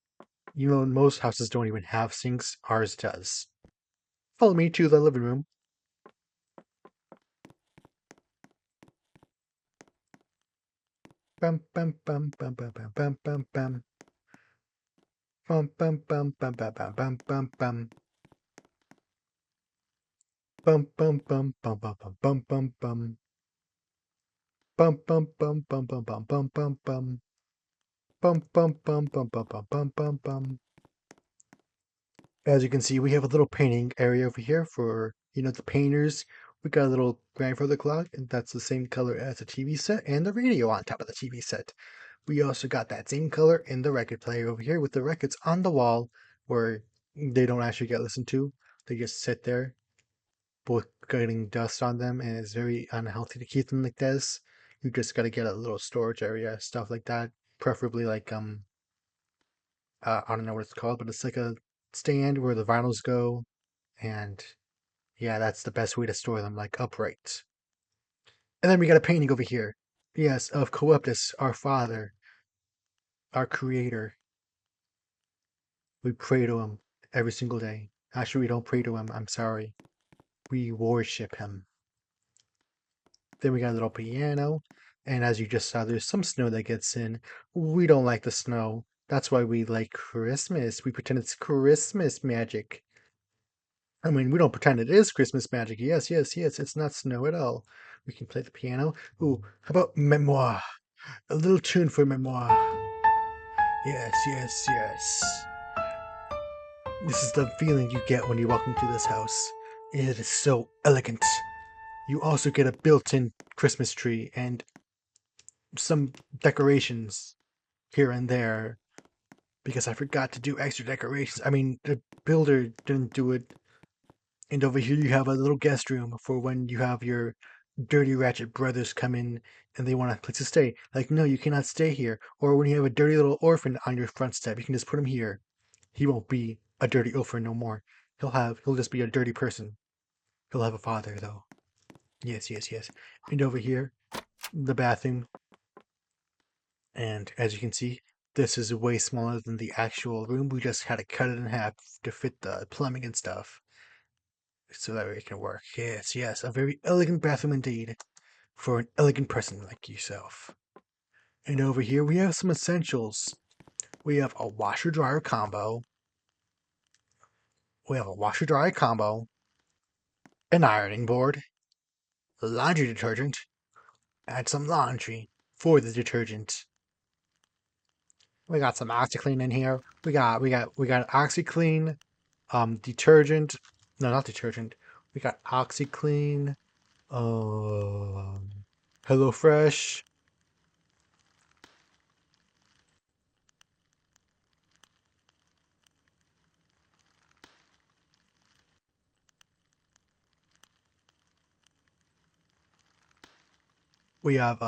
You know, most houses don't even have sinks. Ours does. Follow me to the living room. Bum bum bum bum bum bum bum bum bum. Bum bum bum bum bum bum bum bum bum. Bum bum bum bum bum bum bum bum bum. Bum bum bum bum bum bum bum bum bum. Bum bum bum bum bum bum bum bum bum. As you can see, we have a little painting area over here for, the painters. We got a little grandfather clock, and that's the same color as the TV set and the radio on top of the TV set. We also got that same color in the record player over here with the records on the wall where they don't actually get listened to. They just sit there with getting dust on them, and it's very unhealthy to keep them like this. You just got to get a little storage area, stuff like that. Preferably like I don't know what it's called, but it's like a stand where the vinyls go, and yeah, that's the best way to store them, like upright. And then we got a painting over here. Yes, of Coeptus, our father, our creator. We pray to him every single day. Actually, we don't pray to him. I'm sorry. We worship him. Then we got a little piano. And as you just saw, there's some snow that gets in. We don't like the snow. That's why we like Christmas. We pretend it's Christmas magic. I mean, we don't pretend it is Christmas magic. Yes, yes, yes. It's not snow at all. We can play the piano. Ooh, how about Memoir? A little tune for Memoir. Yes, yes, yes. This is the feeling you get when you walk into this house. It is so elegant. You also get a built-in Christmas tree and some decorations here and there because I forgot to do extra decorations. I mean, the builder didn't do it. And over here you have a little guest room for when you have your dirty ratchet brothers come in and they want a place to stay. Like, no, you cannot stay here. Or when you have a dirty little orphan on your front step, you can just put him here. He won't be a dirty orphan no more. He'll just be a dirty person. He'll have a father though. Yes, yes, yes. And over here, the bathroom. And as you can see, this is way smaller than the actual room. We just had to cut it in half to fit the plumbing and stuff. So that way it can work. Yes, yes. A very elegant bathroom indeed. For an elegant person like yourself. And over here we have some essentials. We have a washer dryer combo. We have a washer dryer combo. An ironing board. Laundry detergent. Add some laundry for the detergent. We got some OxyClean in here. We got OxyClean, detergent. No, not detergent. We got OxyClean, HelloFresh. We have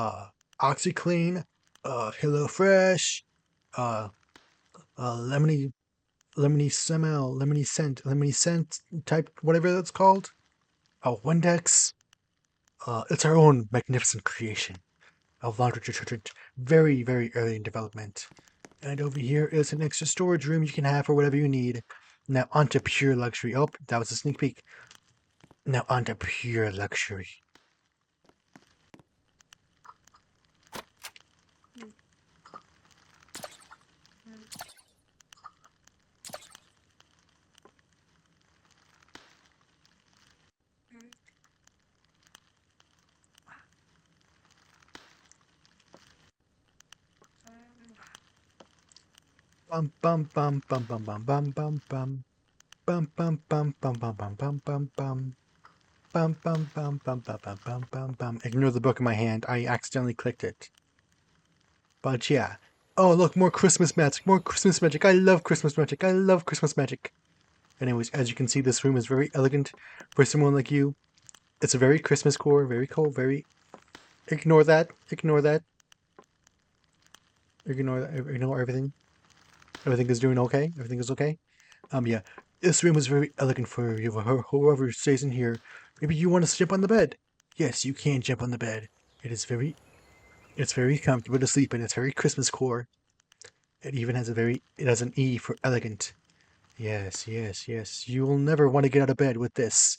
OxyClean, HelloFresh, uh, lemony smell, lemony scent type, whatever that's called. Windex. It's our own magnificent creation of laundry detergent, very, very early in development. And over here is an extra storage room you can have for whatever you need. Now onto pure luxury. Oh, that was a sneak peek. Now onto pure luxury. Bum bum bum bum bum bum bum bum bum. Bum bum bum bum bum bum bum bum bum. Bum bum bum bum bum bum bum bum bum. Ignore the book in my hand. I accidentally clicked it. But yeah. Oh look, more Christmas magic. More Christmas magic. I love Christmas magic. I love Christmas magic. Anyways, as you can see, this room is very elegant for someone like you. It's a very Christmas core, very cold, very. Ignore that. Ignore that. Ignore that. Ignore everything. Everything is doing okay. Everything is okay. Yeah. This room is very elegant for you. Whoever stays in here. Maybe you want to jump on the bed. Yes, you can jump on the bed. It is very. It's very comfortable to sleep in. It's very Christmas core. It even has a very. It has an E for elegant. Yes, yes, yes. You will never want to get out of bed with this.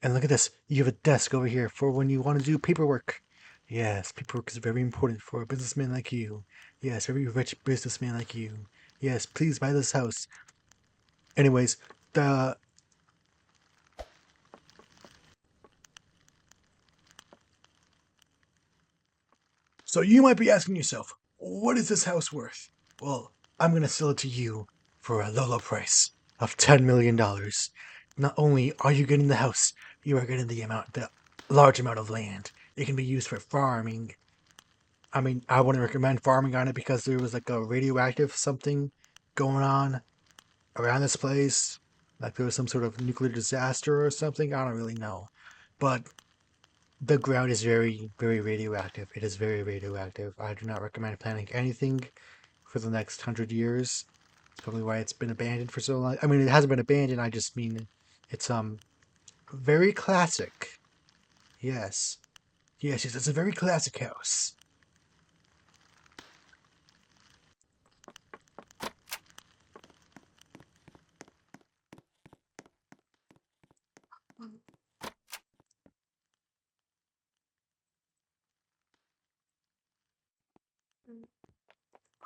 And look at this. You have a desk over here for when you want to do paperwork. Yes, paperwork is very important for a businessman like you. Yes, very rich businessman like you. Yes, please buy this house. Anyways, the so you might be asking yourself, what is this house worth? Well, I'm gonna sell it to you for a low price of $10 million. Not only are you getting the house, you are getting the large amount of land. It can be used for farming. I mean, I wouldn't recommend farming on it because there was like a radioactive something going on around this place. Like there was some sort of nuclear disaster or something. I don't really know. But the ground is very, very radioactive. It is very radioactive. I do not recommend planting anything for the next 100 years. It's probably why it's been abandoned for so long. I mean, it hasn't been abandoned. I just mean it's very classic. Yes, yes, yes. It's a very classic house.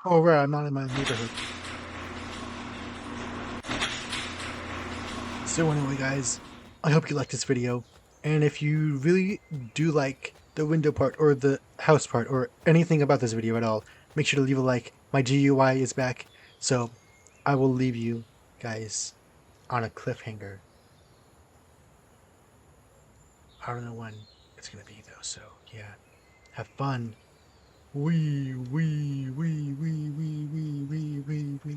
Oh right, I'm not in my neighborhood. So anyway, guys, I hope you liked this video, and if you really do like the window part or the house part or anything about this video at all, make sure to leave a like. My GUI is back, so I will leave you guys on a cliffhanger. I don't know when it's gonna be though, so yeah, have fun. Wee wee wee wee wee wee wee wee wee.